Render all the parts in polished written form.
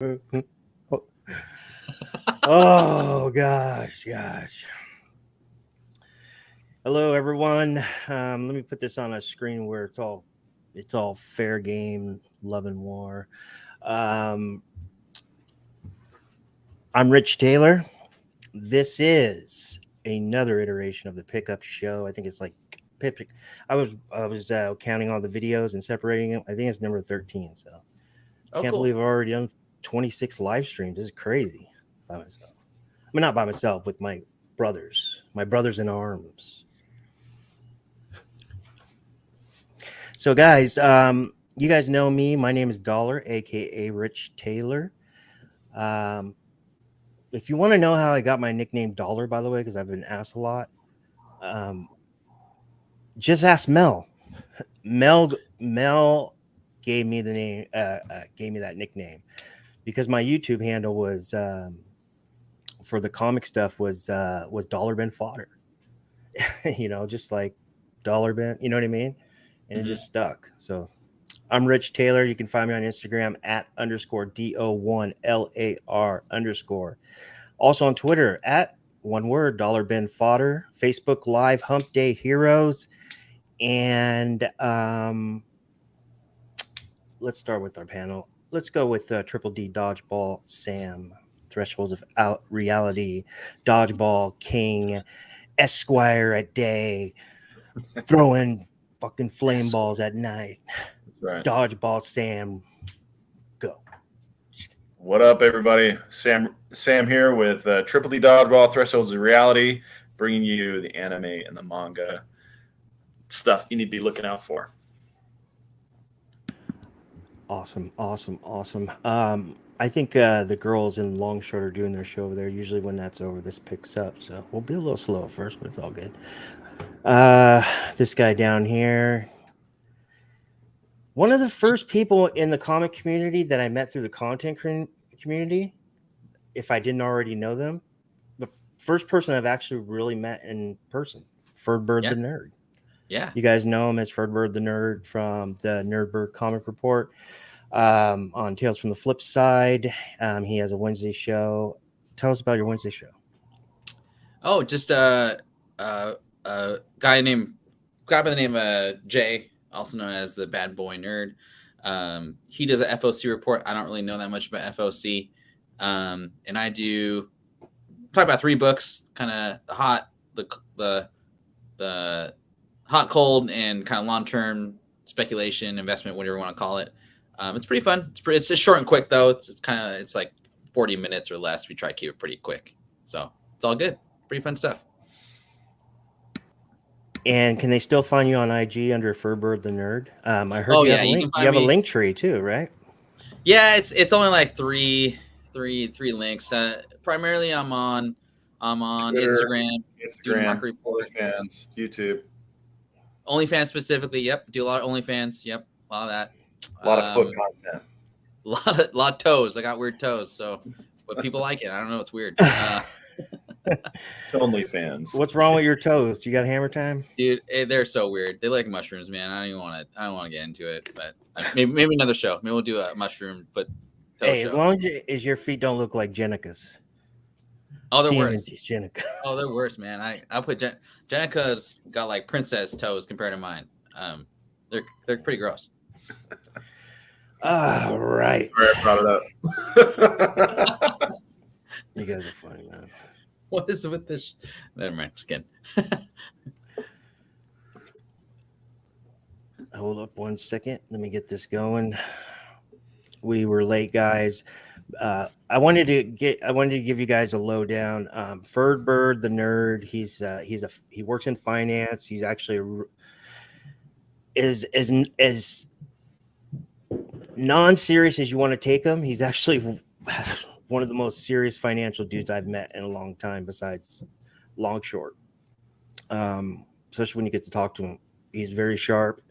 Oh gosh. Hello everyone. Let me put this on a screen where it's all fair game, love and war. I'm Rich Taylor. This is another iteration of the Pickup Show. I think it's like I was counting all the videos and separating them. I think it's number 13. So can't cool. believe I've already done 26 live streams. This is crazy by myself. I mean, not by myself, with my brothers in arms. So, guys, you guys know me. My name is Dollar, aka Rich Taylor. If you want to know how I got my nickname Dollar, by the way, because I've been asked a lot, just ask Mel. Mel gave me the name, gave me that nickname because my YouTube handle was for the comic stuff was Dollar Ben Fodder. Just like Dollar Ben. You know what I mean? And it just stuck. So I'm Rich Taylor. You can find me on Instagram at _DO1LAR_. Also on Twitter at one word Dollar Ben Fodder. Facebook Live Hump Day Heroes. And let's start with our panel. Let's go with Triple D Dodgeball Sam. Thresholds of Out Reality. Dodgeball King. Esquire at day. Throwing fucking flame balls at night. Right. Dodgeball Sam. Go. What up, everybody? Sam here with Triple D Dodgeball Thresholds of Reality, bringing you the anime and the manga stuff you need to be looking out for. Awesome. I think the girls in Longshore are doing their show over there. Usually when that's over, this picks up. So we'll be a little slow at first, but it's all good. This guy down here. One of the first people in the comic community that I met through the content community, if I didn't already know them, the first person I've actually really met in person, Ferdbirdthenerd. Yeah. You guys know him as Ferdbirdthenerd from the Nerdberg Comic Report on Tales from the Flip Side. He has a Wednesday show. Tell us about your Wednesday show. Oh, just a guy by the name of Jay, also known as the Bad Boy Nerd. He does an FOC report. I don't really know that much about FOC. And I do talk about 3 books, kind of the hot, the hot, cold, and kind of long-term speculation, investment, whatever you want to call it. It's pretty fun. It's just short and quick though. It's like 40 minutes or less. We try to keep it pretty quick. So it's all good. Pretty fun stuff. And can they still find you on IG under Ferdbirdthenerd? I heard you have a link. You have a link tree too, right? Yeah, it's only like three links. Primarily, I'm on Twitter, Instagram, OnlyFans, YouTube. OnlyFans specifically. Yep, do a lot of OnlyFans. Yep, a lot of that. A lot of foot content. A lot of toes. I got weird toes, so but people like it. I don't know. It's weird. OnlyFans. What's wrong with your toes? You got hammer time, dude? They're so weird. They like mushrooms, man. I don't want to get into it, but maybe another show. Maybe we'll do a mushroom. But hey, as long as your feet don't look like Jenica's. Oh, they're worse. Jenica. Oh, they're worse, man. I'll put Jenica's got like princess toes compared to mine. They're pretty gross. All right. Sorry, I brought it up. You guys are funny, man. What is it with this? Never mind. Just kidding. Hold up 1 second. Let me get this going. We were late, guys. I wanted to give you guys a lowdown. Ferdbirdthenerd. He works in finance. He's actually as non-serious as you want to take him. He's actually one of the most serious financial dudes I've met in a long time, besides Longshore. Especially when you get to talk to him. He's very sharp,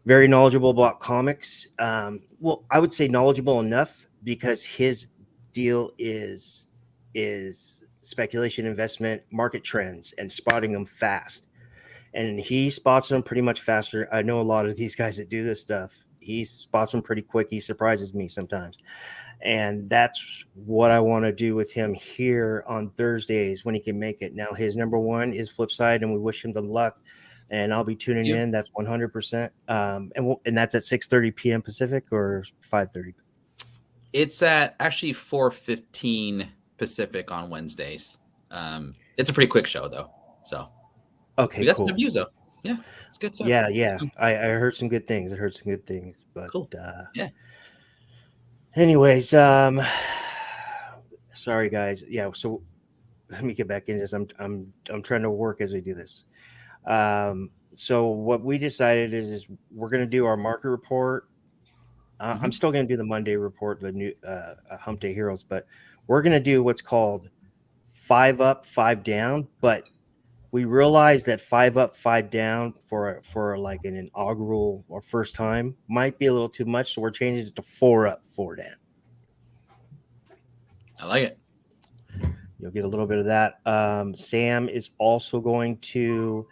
very knowledgeable about comics. Well, I would say knowledgeable enough because his deal is speculation, investment, market trends, and spotting them fast. And he spots them pretty much faster. I know a lot of these guys that do this stuff. He spots them pretty quick. He surprises me sometimes. And that's what I want to do with him here on Thursdays when he can make it. Now, his number one is Flipside, and we wish him the luck. And I'll be tuning in. That's 100%. And that's at 6:30 p.m. Pacific or 5:30. It's at actually 4:15 Pacific on Wednesdays. It's a pretty quick show though. So okay, we got cool. some reviews though. Yeah, it's good stuff. Yeah. I heard some good things. But Cool. Yeah. Anyways, sorry guys. Yeah, so let me get back into this. I'm trying to work as we do this. So what we decided is we're going to do our market report. I'm still going to do the Monday report, the new Hump Day Heroes, but we're going to do what's called 5 up, 5 down. But we realized that 5 up, 5 down for like an inaugural or first time might be a little too much, so we're changing it to 4 up, 4 down. I like it. You'll get a little bit of that. Sam is also going to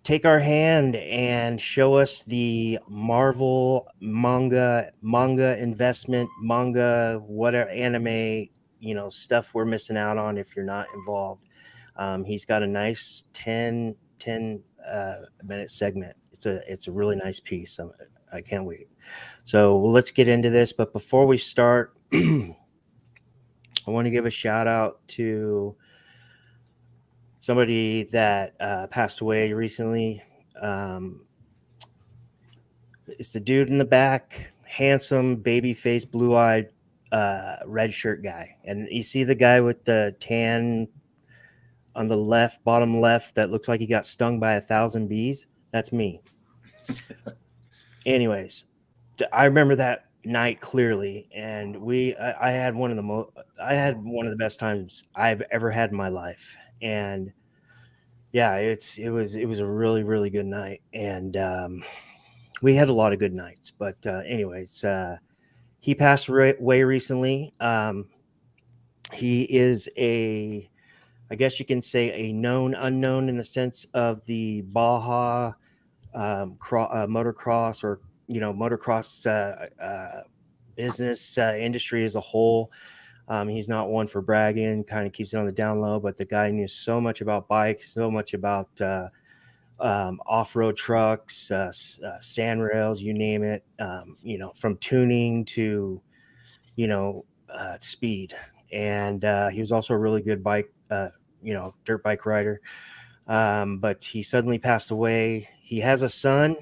take our hand and show us the Marvel manga investment, whatever anime, stuff we're missing out on if you're not involved. He's got a nice 10 minute segment. It's a really nice piece. I can't wait. So let's get into this. But before we start, I want to give a shout out to somebody that passed away recently. It's the dude in the back, handsome, baby-faced, blue-eyed, red shirt guy. And you see the guy with the tan on the left, bottom left, that looks like he got stung by 1,000 bees? That's me. Anyways, I remember that night clearly, and I had one of the best times I've ever had in my life. And yeah, it was a really, really good night. And we had a lot of good nights, but anyways, he passed away recently. He is I guess you can say a known unknown in the sense of the Baja motocross, or motocross business industry as a whole. He's not one for bragging, kind of keeps it on the down low, but the guy knew so much about bikes, so much about off-road trucks, sand rails, you name it, from tuning to speed. And he was also a really good dirt bike rider, but he suddenly passed away. He has a son,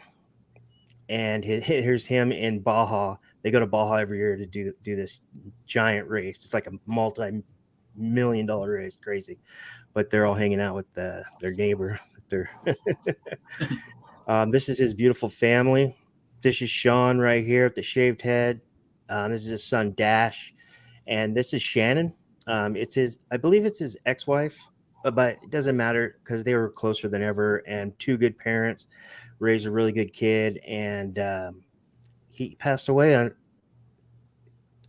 and here's him in Baja. They go to Baja every year to do this giant race. It's like a multi-million-dollar race, crazy. But they're all hanging out with their neighbor. This is his beautiful family. This is Shawn right here with the shaved head. This is his son Dash, and this is Shannon. I believe it's his ex-wife, but it doesn't matter because they were closer than ever, and two good parents, raised a really good kid, and he passed away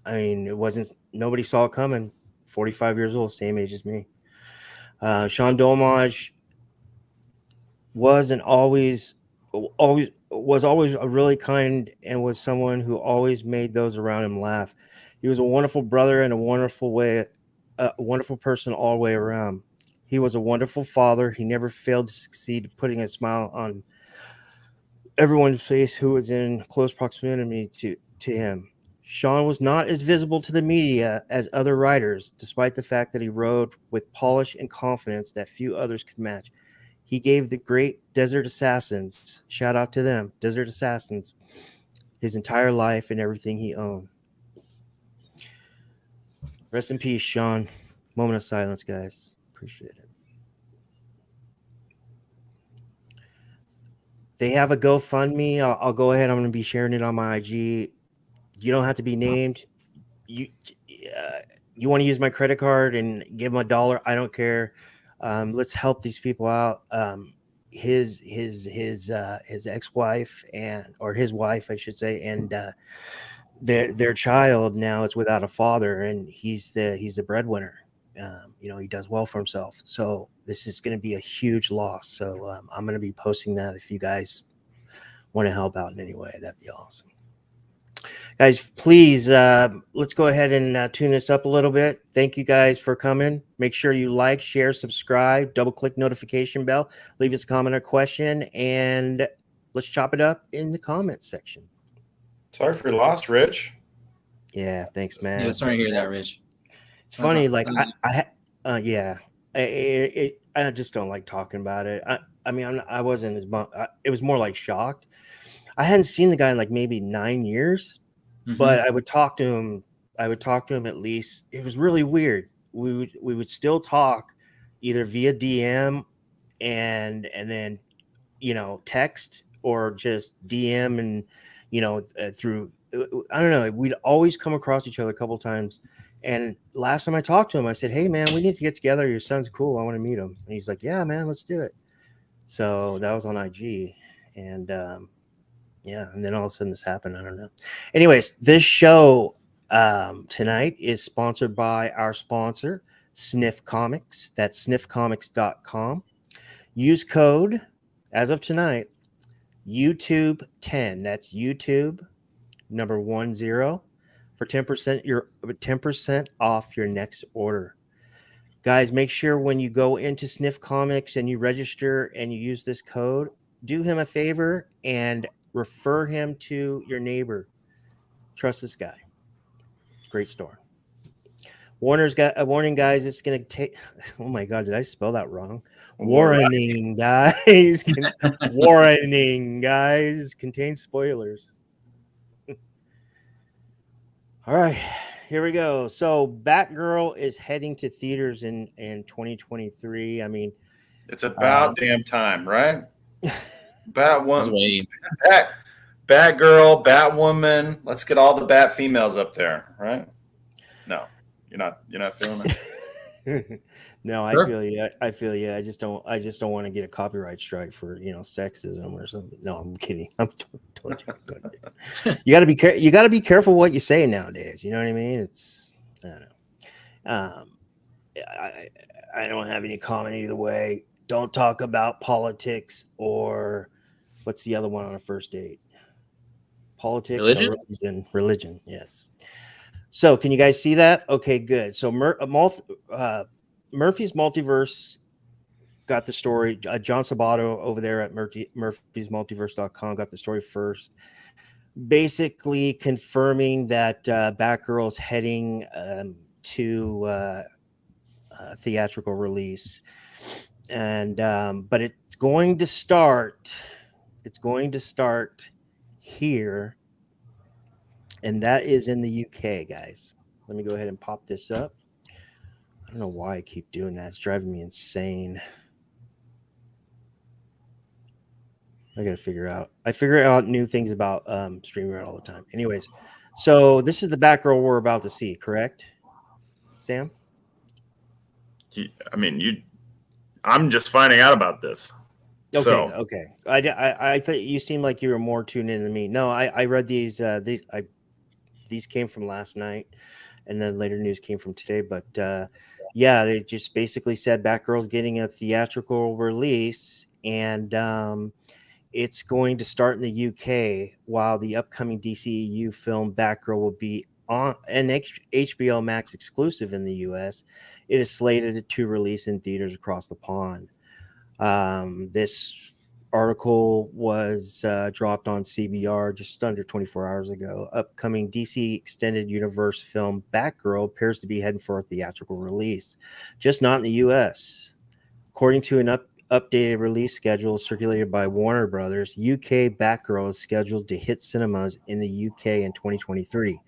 nobody saw it coming. 45 years old, same age as me. Shawn Dolmage was always a really kind, and was someone who always made those around him laugh. He was a wonderful brother and a wonderful person all the way around. He was a wonderful father. He never failed to succeed putting a smile on everyone's face who was in close proximity to him. Shawn was not as visible to the media as other writers, despite the fact that he wrote with polish and confidence that few others could match. He gave the great Desert Assassins, shout out to them, Desert Assassins, his entire life and everything he owned. Rest in peace, Shawn. Moment of silence, guys. Appreciate it. They have a GoFundMe. I'll go ahead. I'm going to be sharing it on my IG. You don't have to be named. You want to use my credit card and give them $1? I don't care. Let's help these people out. His ex-wife or his wife, I should say, and their child now is without a father, and he's the breadwinner. He does well for himself. So this is going to be a huge loss. So I'm going to be posting that. If you guys want to help out in any way, that'd be awesome. Guys, please, let's go ahead and tune this up a little bit. Thank you guys for coming. Make sure you like, share, subscribe, double click notification bell, leave us a comment or question, and let's chop it up in the comments section. Sorry for your loss, Rich. Yeah, thanks, man. Yeah, sorry to hear that, Rich. It's funny, like yeah, I just don't like talking about it. I mean, I wasn't as it was more like shocked. I hadn't seen the guy in like maybe 9 years, but I would talk to him. I would talk to him at least. It was really weird. We would still talk either via DM and then text or just DM and through I don't know. We'd always come across each other a couple times. And last time I talked to him, I said, "Hey man, we need to get together. Your son's cool. I want to meet him." And he's like, "Yeah, man, let's do it." So that was on IG, and yeah, and then all of a sudden this happened. I don't know. Anyways, this show tonight is sponsored by our sponsor, Sniff Comics. That's sniffcomics.com. Use code, as of tonight, YouTube 10. That's YouTube number 10 for 10% off your next order. Guys, make sure when you go into Sniff Comics and you register and you use this code, do him a favor and refer him to your neighbor. Trust this guy. Great store. Warner's got a warning, guys. It's going to take. Oh my God, did I spell that wrong? Warning, guys. Warning, guys. Contains spoilers. All right, here we go. So Batgirl is heading to theaters in 2023. I mean, it's about damn time, right? Batgirl, Batwoman. Let's get all the Bat females up there, right? No, you're not feeling it. No, sure. I feel you. I just don't want to get a copyright strike for sexism or something. No, I'm kidding. I'm totally joking. You got to be careful what you say nowadays. You know what I mean? It's I don't know. I don't have any comment either way. Don't talk about politics or what's the other one on a first date? Politics, religion. Yes. So, can you guys see that? Okay, good. So, Murphy's Multiverse got the story. John Sabato over there at murphysmultiverse.com got the story first, basically confirming that Batgirl's heading to theatrical release, and but it's going to start here, and that is in the UK, guys. Let me go ahead and pop this up. I don't know why I keep doing that. It's driving me insane. I gotta figure out new things about StreamYard all the time. Anyways, so this is the Batgirl we're about to see, correct, Sam? I mean, I'm just finding out about this. Okay. I thought you seemed like you were more tuned in than me. No, I read these. These came from last night, and then later news came from today. But yeah, they just basically said Batgirl's getting a theatrical release, and it's going to start in the UK, while the upcoming DCEU film Batgirl will be on an HBO Max exclusive in the US. It is slated to release in theaters across the pond. This article was dropped on CBR just under 24 hours ago. Upcoming DC Extended Universe film Batgirl appears to be heading for a theatrical release, just not in the US. According to an updated release schedule circulated by Warner Brothers, UK Batgirl is scheduled to hit cinemas in the UK in 2023,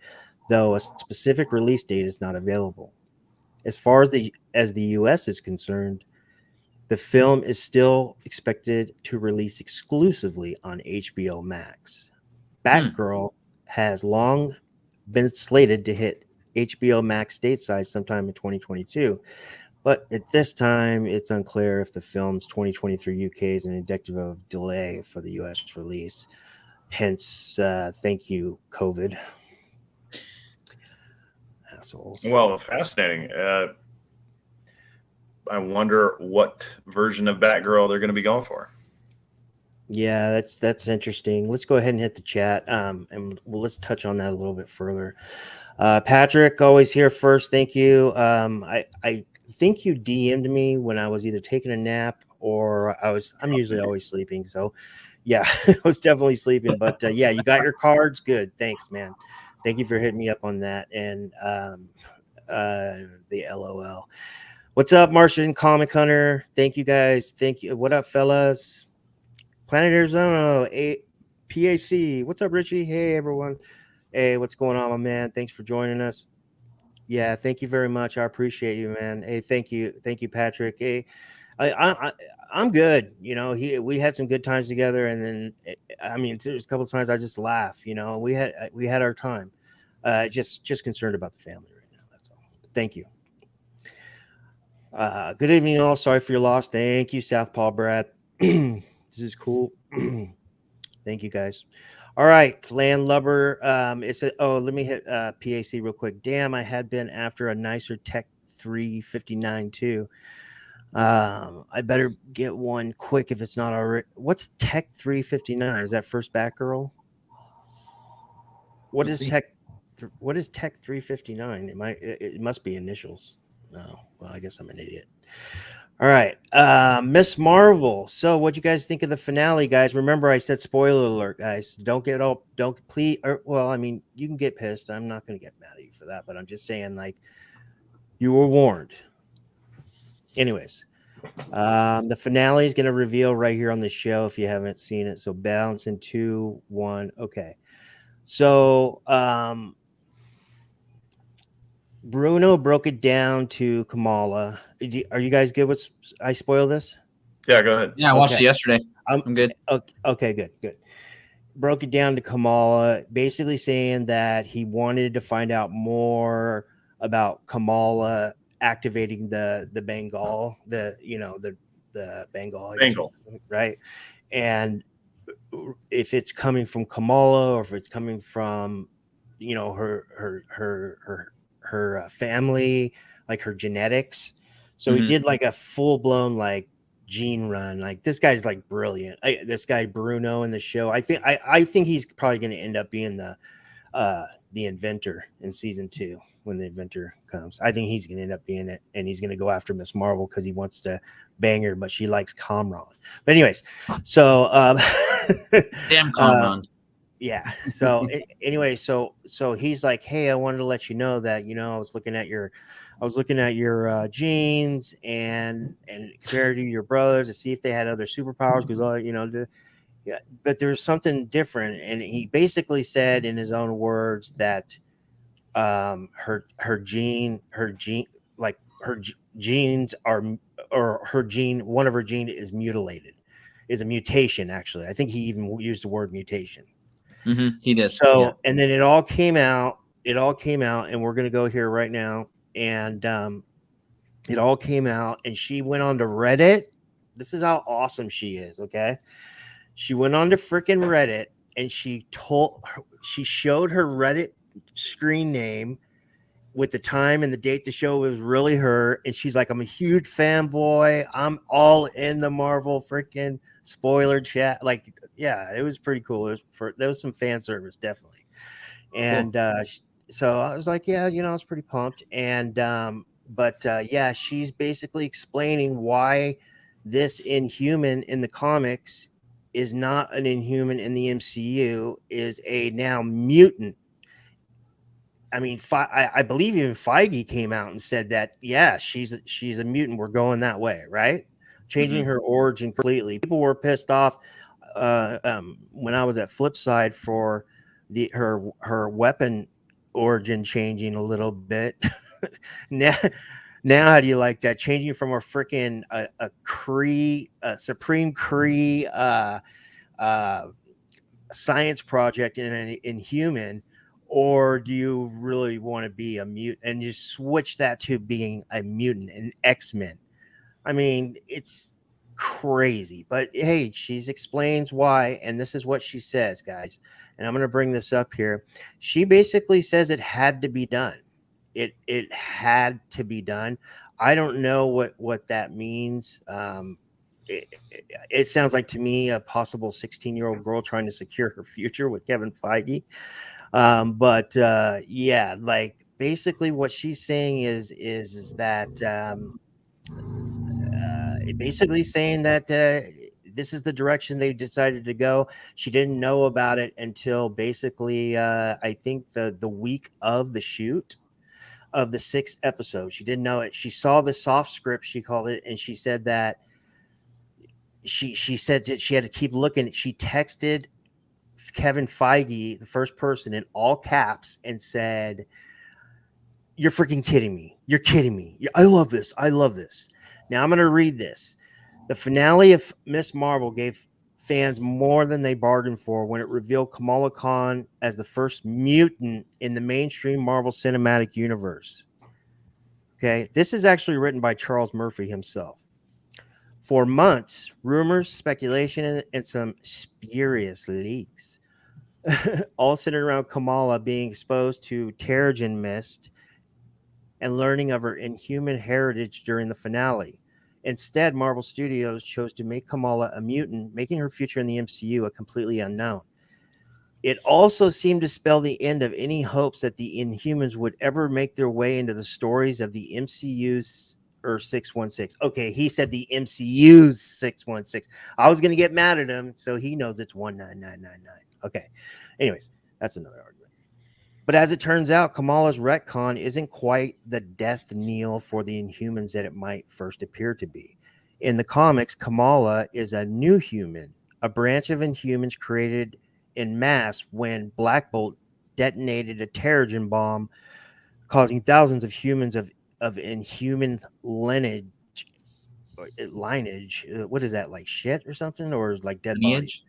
though a specific release date is not available. As far as the US is concerned, the film is still expected to release exclusively on HBO Max. Batgirl has long been slated to hit HBO Max stateside sometime in 2022, but at this time, it's unclear if the film's 2023 UK is an indicative of delay for the US release. Hence, thank you, COVID. Assholes. Well, fascinating. I wonder what version of Batgirl they're going to be going for. Yeah, that's interesting. Let's go ahead and hit the chat, and let's touch on that a little bit further. Patrick, always here first. Thank you. I think you DM'd me when I was either taking a nap or I'm usually always sleeping. So yeah, I was definitely sleeping. But yeah, you got your cards. Good. Thanks, man. Thank you for hitting me up on that. And the LOL. What's up, Martian Comic Hunter? Thank you guys. Thank you. What up, fellas? Planet Arizona, PAC. What's up, Richie? Hey, everyone. Hey, what's going on, my man? Thanks for joining us. Yeah, thank you very much. I appreciate you, man. Hey, thank you, Patrick. Hey, I'm good. You know, we had some good times together, and then I mean, there's a couple of times I just laugh. You know, we had our time. Just concerned about the family right now. That's all. Thank you. Good evening, all. Sorry for your loss. Thank you, Southpaw Brad. This is cool. Thank you, guys. All right, Landlubber. Let me hit PAC real quick. Damn, I had been after a nicer Tech 359 too. I better get one quick if it's not already. What's Tech 359? Is that first Batgirl? What is Tech? What is Tech 359? It must be initials. No, well, I guess I'm an idiot. All right, Miss Marvel. So, what you guys think of the finale, guys? Remember, I said spoiler alert, guys. Don't please. Well, I mean, you can get pissed. I'm not going to get mad at you for that, but I'm just saying, like, you were warned. Anyways, the finale is going to reveal right here on the show if you haven't seen it. So, balance in 2, 1. Okay. So, Bruno broke it down to Kamala. Are you guys good with? I spoil this? Yeah, go ahead. Yeah, I watched it yesterday. I'm good. Okay, good. Broke it down to Kamala, basically saying that he wanted to find out more about Kamala activating the Bengal, the Bengal, Bengal. right? And if it's coming from Kamala or if it's coming from, her family, like her genetics. So he did like a full blown like gene run. Like this guy's like brilliant. This guy Bruno in the show. I think he's probably going to end up being the inventor in season 2 when the inventor comes. I think he's going to end up being it, and he's going to go after Miss Marvel because he wants to bang her, but she likes Kamran. But anyways, so damn Kamran. Yeah. So anyway, so he's like, hey, I wanted to let you know that I was looking at your genes and compared to your brothers to see if they had other superpowers because yeah, but there's something different, and he basically said in his own words that her genes are, or her gene, one of her gene is mutilated, is a mutation. Actually, I think he even used the word mutation. He did. So, yeah. And then it all came out, and we're going to go here right now. And it all came out, and she went on to Reddit. This is how awesome she is. Okay. She went on to freaking Reddit, and she showed her Reddit screen name with the time and the date the show was really her. And she's like, I'm a huge fanboy. I'm all in the Marvel freaking spoiler chat. Like, yeah, it was pretty cool. There was some fan service, definitely. And so I was like, yeah, I was pretty pumped. And yeah, she's basically explaining why this Inhuman in the comics is not an Inhuman in the MCU, is a now mutant. I mean, I believe even Feige came out and said that, yeah, she's a mutant. We're going that way, right? Changing her origin completely. People were pissed off when I was at Flipside for her weapon origin changing a little bit. now, how do you like that? Changing from a freaking a Kree, a Supreme Kree science project in an Inhuman, or do you really want to be a mutant and you switch that to being a mutant, an X-Men? I mean, it's crazy, but hey, she explains why, and this is what she says, guys. And I'm going to bring this up here. She basically says it had to be done. It had to be done. I don't know what that means. it sounds like to me a possible 16-year-old girl trying to secure her future with Kevin Feige. But yeah, like basically what she's saying is that basically saying that this is the direction they decided to go. She didn't know about it until basically I think the week of the shoot of the 6th episode. She didn't know it. She saw the soft script, she called it, and she said that she said that she had to keep looking. She texted Kevin Feige, the first person, in all caps, and said, "You're freaking kidding me. You're kidding me. I love this. I love this." Now I'm going to read this. The finale of Miss Marvel gave fans more than they bargained for when it revealed Kamala Khan as the first mutant in the mainstream Marvel Cinematic Universe. Okay, this is actually written by Charles Murphy himself. For months, rumors, speculation, and some spurious leaks all centered around Kamala being exposed to Terrigen Mist and learning of her inhuman heritage during the finale. Instead, Marvel Studios chose to make Kamala a mutant, making her future in the MCU a completely unknown. It also seemed to spell the end of any hopes that the Inhumans would ever make their way into the stories of the MCU's or 616. Okay, he said the MCU's 616. I was going to get mad at him, so he knows it's 19999. Okay. Anyways, that's another argument. But as it turns out, Kamala's retcon isn't quite the death knell for the Inhumans that it might first appear to be. In the comics, Kamala is a new human, a branch of Inhumans created in mass when Black Bolt detonated a Terrigen bomb, causing thousands of humans of Inhuman lineage. What is that, like shit or something, or like dead bodies?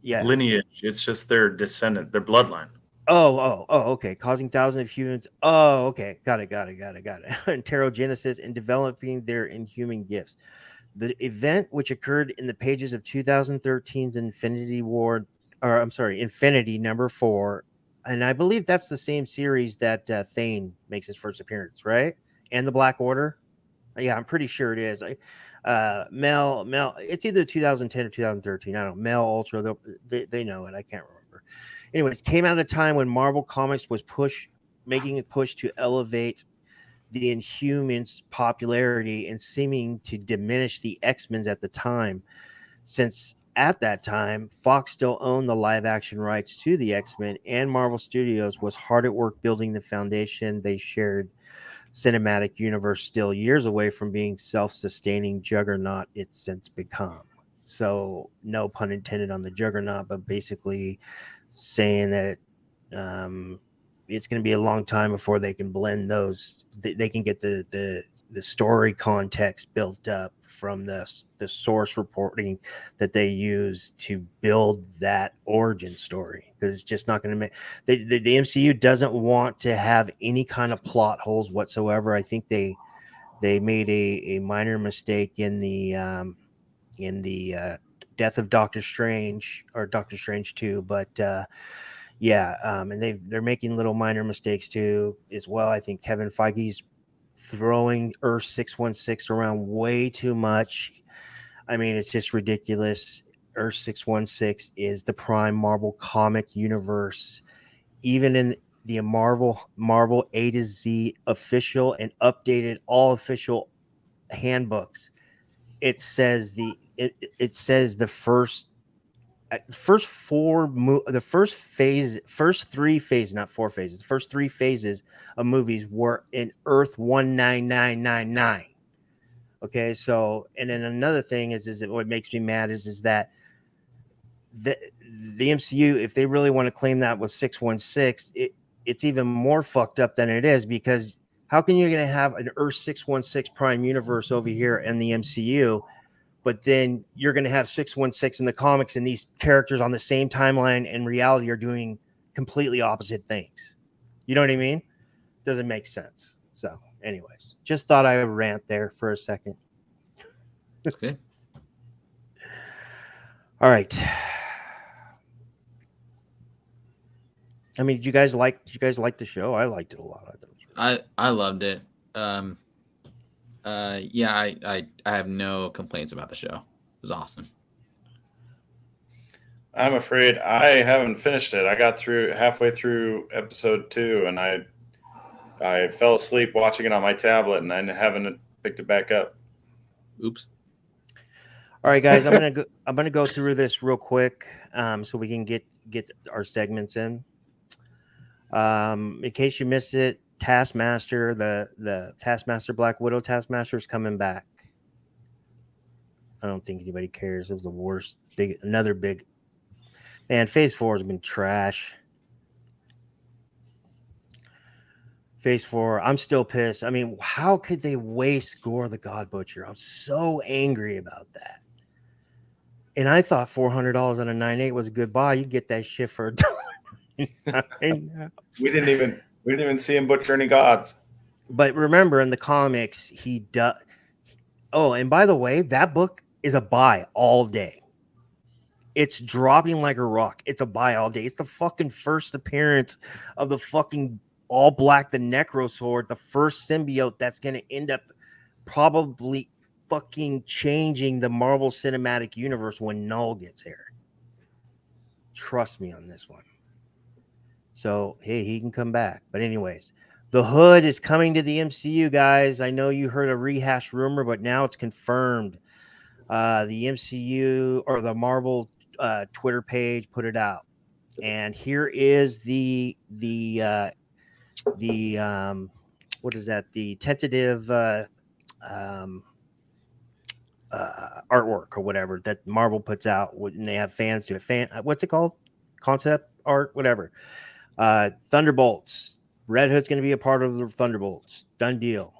Yeah, Lineage. It's just their descendant, their bloodline. Oh, okay. Causing thousands of humans. Oh, okay. Got it. And Pterogenesis and developing their inhuman gifts. The event, which occurred in the pages of 2013's Infinity War, or I'm sorry, Infinity #4, and I believe that's the same series that Thane makes his first appearance, right? And the Black Order. Yeah, I'm pretty sure it is. Mel, it's either 2010 or 2013. I don't know. Mel Ultra, they know it. I can't remember. Anyways, came out at a time when Marvel Comics was making a push to elevate the Inhumans' popularity and seeming to diminish the X-Men at the time, since at that time Fox still owned the live-action rights to the X-Men, and Marvel Studios was hard at work building the foundation they shared cinematic universe, still years away from being self-sustaining juggernaut it's since become. So no pun intended on the juggernaut, but basically saying that it's going to be a long time before they can blend those. They can get the story context built up from the source reporting that they use to build that origin story, because it's just not going to make the MCU doesn't want to have any kind of plot holes whatsoever. I think they made a minor mistake in the death of Doctor Strange, or Doctor Strange 2, but and they're making little minor mistakes too as well. I think Kevin Feige's throwing Earth 616 around way too much. I mean, it's just ridiculous. Earth 616 is the prime Marvel comic universe. Even in the Marvel A to Z official and updated all official handbooks, it says the first three phases, not 4 phases, the first 3 phases of movies were in Earth 19999. Okay, so, and then another thing is what makes me mad is that the MCU, if they really want to claim that was 616, it's even more fucked up than it is, because how can you going to have an Earth 616 prime universe over here in the MCU, but then you're going to have 616 in the comics, and these characters on the same timeline and reality are doing completely opposite things? You know what I mean? Doesn't make sense. So anyways, just thought I would rant there for a second. That's good. All right. I mean, did you guys like the show? I liked it a lot. I thought it was really I loved it. Yeah, I have no complaints about the show. was awesome. I'm afraid I haven't finished it. I got through halfway through episode 2, and I fell asleep watching it on my tablet, and I haven't picked it back up. Oops. All right, guys, I'm gonna go through this real quick, so we can get our segments in. In case you missed it, Taskmaster, the Taskmaster Black Widow Taskmaster is coming back. I don't think anybody cares. It was the worst. Another big. Man, Phase 4 has been trash. Phase 4, I'm still pissed. I mean, how could they waste Gore the God Butcher? I'm so angry about that. And I thought $400 on a 9.8 was a good buy. You get that shit for $1. We didn't even see him butcher any gods. But remember, in the comics, he does. Oh, and by the way, that book is a buy all day. It's dropping like a rock. It's a buy all day. It's the fucking first appearance of the fucking all black, the Necro Sword, the first symbiote that's going to end up probably fucking changing the Marvel Cinematic Universe when Null gets here. Trust me on this one. So, hey, he can come back. But anyways, the Hood is coming to the MCU, guys. I know you heard a rehash rumor, but now it's confirmed. The MCU or the Marvel Twitter page put it out, and here is the what is that? The tentative artwork or whatever that Marvel puts out, and they have fans do it. What's it called? Concept art, whatever. Thunderbolts. Red Hood's going to be a part of the Thunderbolts. Done deal.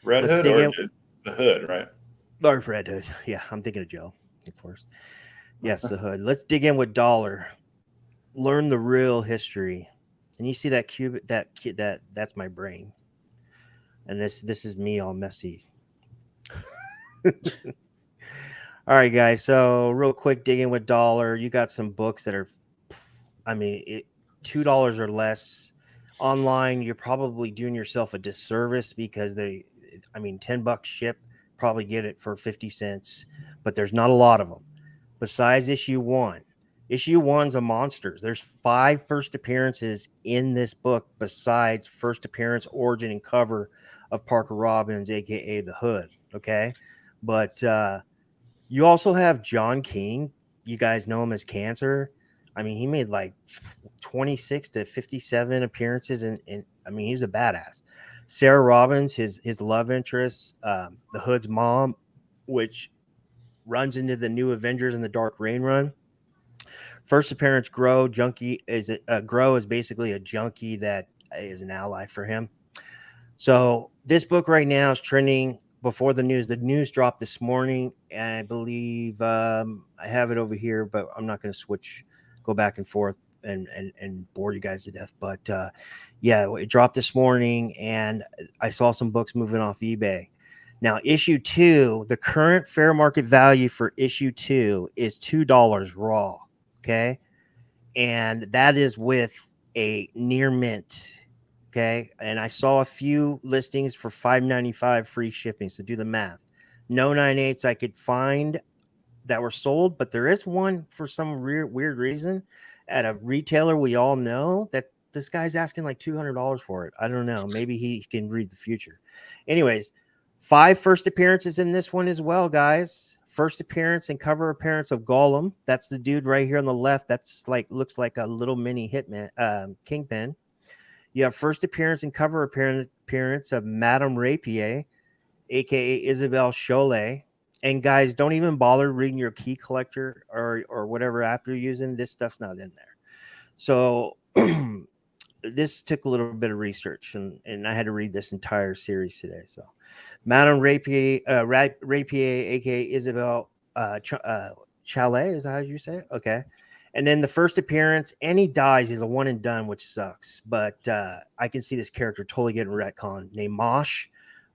Red Hood or the Hood, right? Or Red Hood. Yeah, I'm thinking of Joe, of course. Yes, the Hood. Let's dig in with Dollar. Learn the real history. And you see that cube, that's my brain. And this is me all messy. All right, guys. So real quick, dig in with Dollar. You got some books that are, I mean, $2 or less. Online, you're probably doing yourself a disservice because $10 ship, probably get it for 50 cents, but there's not a lot of them. Besides issue 1. Issue 1's a monsters. There's 5 first appearances in this book besides first appearance, origin, and cover of Parker Robbins, aka the Hood. Okay. But you also have John King. You guys know him as Cancer. I mean, he made like 26 to 57 appearances, and I mean, he was a badass. Sarah Robbins, his love interest, the Hood's mom, which runs into the new Avengers in the Dark Reign run. First appearance, Grow. Grow is basically a junkie that is an ally for him. So this book right now is trending before the news. The news dropped this morning, and I believe I have it over here, but I'm not going to go back and forth and bore you guys to death. But yeah, it dropped this morning, and I saw some books moving off eBay. Now, issue 2, the current fair market value for issue 2 is $2 raw. Okay. And that is with a near mint. Okay. And I saw a few listings for $5.95 free shipping. So do the math. No 9.8s I could find that were sold, but there is one for some weird reason at a retailer we all know that this guy's asking like $200 for it. I don't know. Maybe he can read the future. Anyways, 5 first appearances in this one as well, guys. First appearance and cover appearance of Gollum. That's the dude right here on the left. That's looks like a little mini Hitman, Kingpin. You have first appearance and cover appearance of Madame Rapier, aka Isabel Cholet. And guys, don't even bother reading your key collector or whatever app you're using. This stuff's not in there. So this took a little bit of research, and I had to read this entire series today. So Madame Rapier, aka Isabel Chalet, is that how you say it? Okay. And then the first appearance, and he dies, is a one and done, which sucks. But I can see this character totally getting retconned. Named Mosh.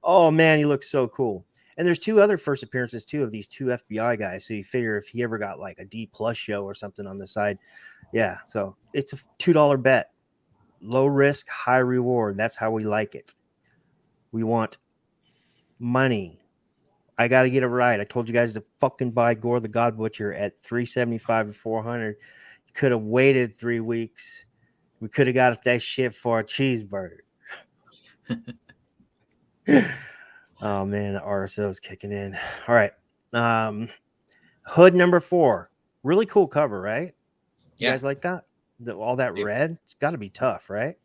Oh man, he looks so cool. And there's 2 other first appearances too of these 2 FBI guys. So you figure if he ever got like a D+ show or something on the side, yeah. So it's a $2 bet. Low risk, high reward. That's how we like it. We want money. I got to get it right. I told you guys to fucking buy Gore the God Butcher at $375 to $400. You could have waited 3 weeks. We could have got that shit for a cheeseburger. Oh man, the RSO is kicking in. All right. Hood number 4. Really cool cover, right? You guys like that? All that red? It's got to be tough, right?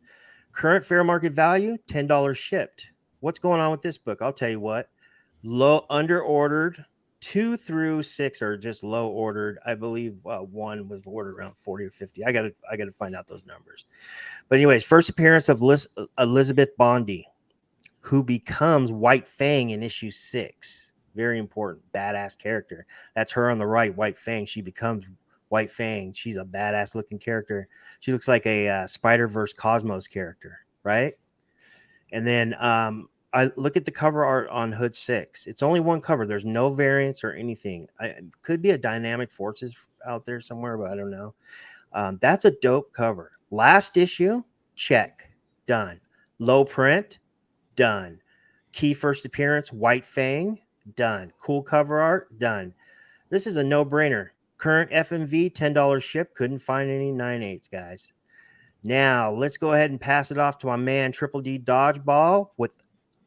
Current fair market value, $10 shipped. What's going on with this book? I'll tell you what. Low under ordered. 2 through 6 are just low ordered. I believe 1 was ordered around 40 or 50. I gotta find out those numbers. But anyways, first appearance of Elizabeth Bondi, who becomes White Fang in issue 6. Very important, badass character. That's her on the right, White Fang. She becomes White Fang. She's a badass looking character. She looks like a Spider-Verse Cosmos character, right? And then I look at the cover art on Hood 6. It's only one cover. There's no variants or anything. It could be a Dynamic Forces out there somewhere, but I don't know. That's a dope cover. Last issue, check, done. Low print, done. Key first appearance, White Fang, done. Cool cover art, done. This is a no-brainer. Current FMV, $10 ship. Couldn't find any 9/8s, guys. Now, let's go ahead and pass it off to my man, Triple D Dodgeball, with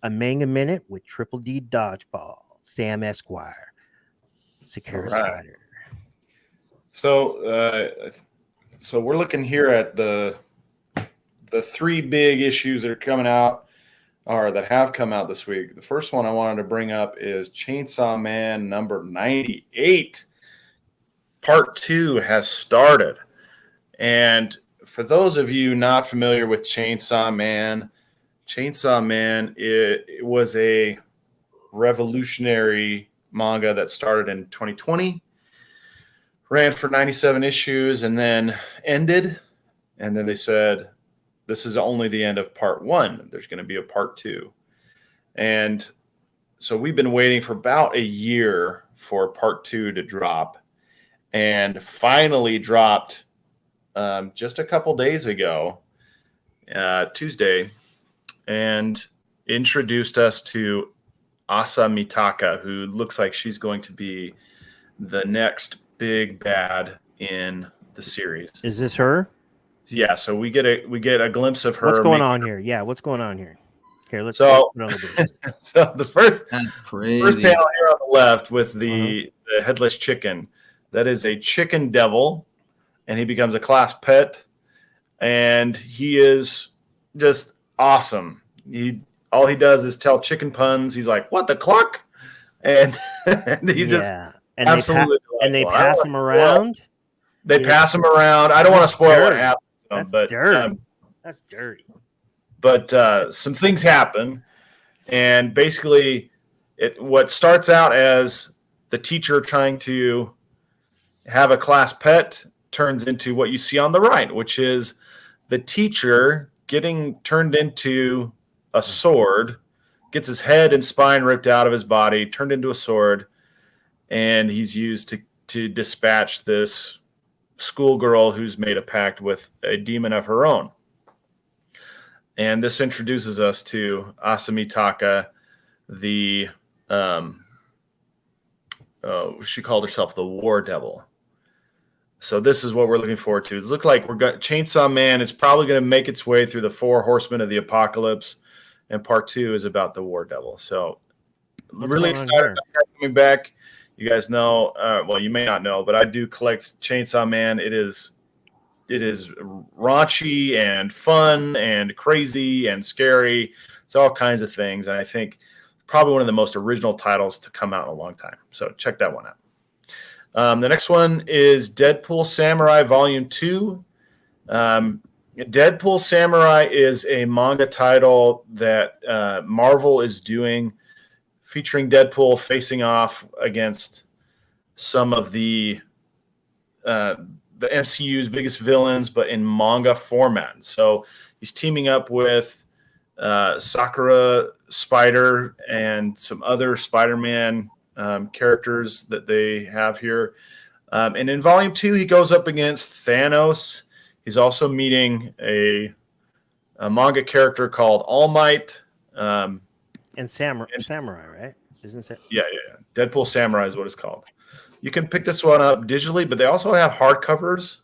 a Manga Minute with Triple D Dodgeball, Sam Esquire, Secure Spider. So we're looking here at the 3 big issues that are coming out, or that have come out this week. The first one I wanted to bring up is Chainsaw Man number 98. Part 2 has started. And for those of you not familiar with Chainsaw Man, it was a revolutionary manga that started in 2020, ran for 97 issues, and then ended. And then they said, this is only the end of part 1. There's going to be a part 2. And so we've been waiting for about a year for part 2 to drop, and finally dropped just a couple days ago, Tuesday, and introduced us to Asa Mitaka, who looks like she's going to be the next big bad in the series. Is this her? Yeah, so we get a glimpse of her. What's going on here? Yeah, what's going on here? Here, let's so put it on the board. so the first That's crazy. first panel here on the left with the headless chicken. That is a chicken devil, and he becomes a class pet, and he is just awesome. All he does is tell chicken puns. He's like, "What the cluck?" And, and he's just and absolutely they pass him around. They pass him around. I don't want to spoil what happens to him, but dirty. That's dirty. But some things happen, and basically, what starts out as the teacher trying to have a class pet turns into what you see on the right, which is the teacher getting turned into a sword, gets his head and spine ripped out of his body, turned into a sword, and he's used to dispatch this schoolgirl who's made a pact with a demon of her own. And this introduces us to Asamitaka, she called herself the War Devil. So this is what we're looking forward to. It looks like Chainsaw Man is probably going to make its way through the 4 horsemen of the apocalypse, and part 2 is about the War Devil. So really excited about that coming back. You guys know, well, you may not know, but I do collect Chainsaw Man. It is raunchy and fun and crazy and scary. It's all kinds of things, and I think probably one of the most original titles to come out in a long time. So check that one out. The next one is Deadpool Samurai Volume 2. Deadpool Samurai is a manga title that Marvel is doing, featuring Deadpool facing off against some of the MCU's biggest villains, but in manga format. So he's teaming up with Sakura Spider and some other Spider-Man characters that they have here. And in Volume 2, he goes up against Thanos. He's also meeting a manga character called All Might. And Samurai, right? Isn't it? Yeah. Deadpool Samurai is what it's called. You can pick this one up digitally, but they also have hardcovers.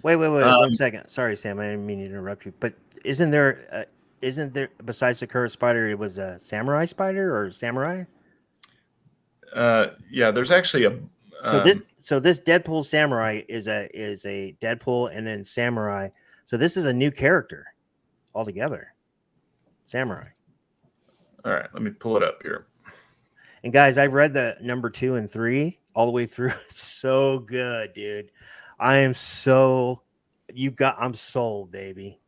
Wait, 1 second. Sorry, Sam, I didn't mean to interrupt you. But isn't there besides the curved spider, it was a samurai spider or samurai? Yeah, there's actually a. So this Deadpool samurai is a Deadpool and then samurai. So this is a new character altogether. Samurai. All right, let me pull it up here. And guys, I've read the number 2 and 3 all the way through. It's so good, dude. I'm sold, baby.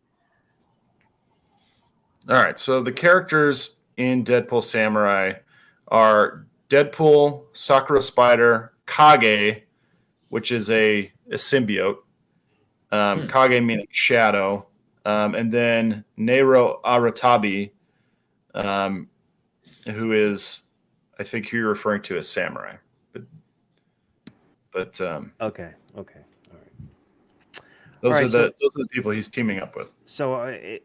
All right, so the characters in Deadpool Samurai are Deadpool, Sakura Spider, Kage, which is a symbiote. Kage meaning shadow, and then Nero Aratabi, who is, I think, who you're referring to as Samurai. But Okay. Those All are right, the people he's teaming up with. So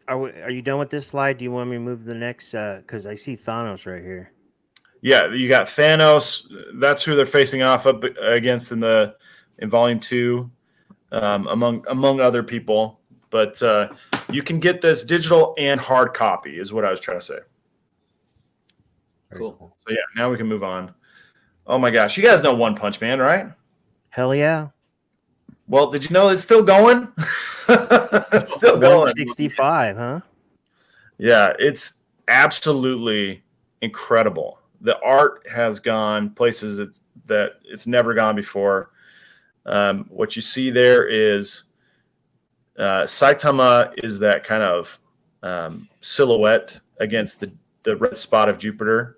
are you done with this slide? Do you want me to move to the next? Because I see Thanos right here. Yeah, you got Thanos. That's who they're facing off up against in Volume 2, among other people. But you can get this digital and hard copy, is what I was trying to say. Cool. So yeah, now we can move on. Oh my gosh, you guys know One Punch Man, right? Hell yeah. Well, did you know it's still going? It's still going. 165, huh? Yeah, it's absolutely incredible. The art has gone places that it's never gone before. What you see there is Saitama is that kind of silhouette against the red spot of Jupiter,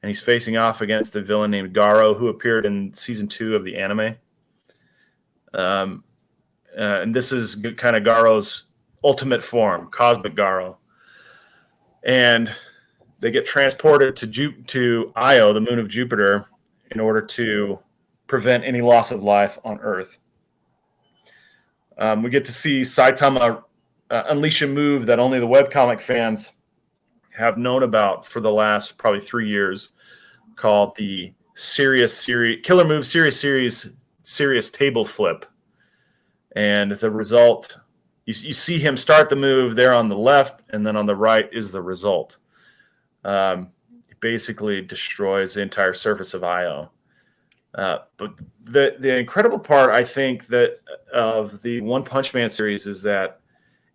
and he's facing off against the villain named Garo, who appeared in season 2 of the anime. And this is kind of Garo's ultimate form, Cosmic Garo. And they get transported to Io, the moon of Jupiter, in order to prevent any loss of life on Earth. We get to see Saitama unleash a move that only the webcomic fans have known about for the last probably 3 years, called the Killer Move Serious Table Flip. And the result, you see him start the move there on the left, and then on the right is the result. It basically destroys the entire surface of Io. But the incredible part, I think, that of the One Punch Man series is that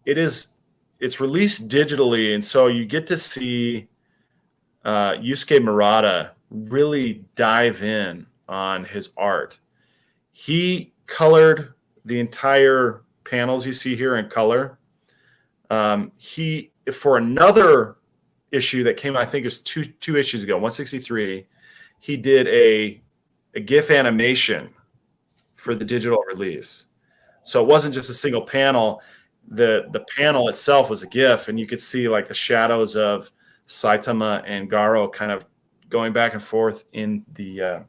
it's released digitally, and so you get to see Yusuke Murata really dive in on his art. He colored the entire panels you see here in color. He, for another issue that came, I think it was two issues ago, 163, he did a GIF animation for the digital release. So it wasn't just a single panel. The panel itself was a GIF, and you could see like the shadows of Saitama and Garo kind of going back and forth in the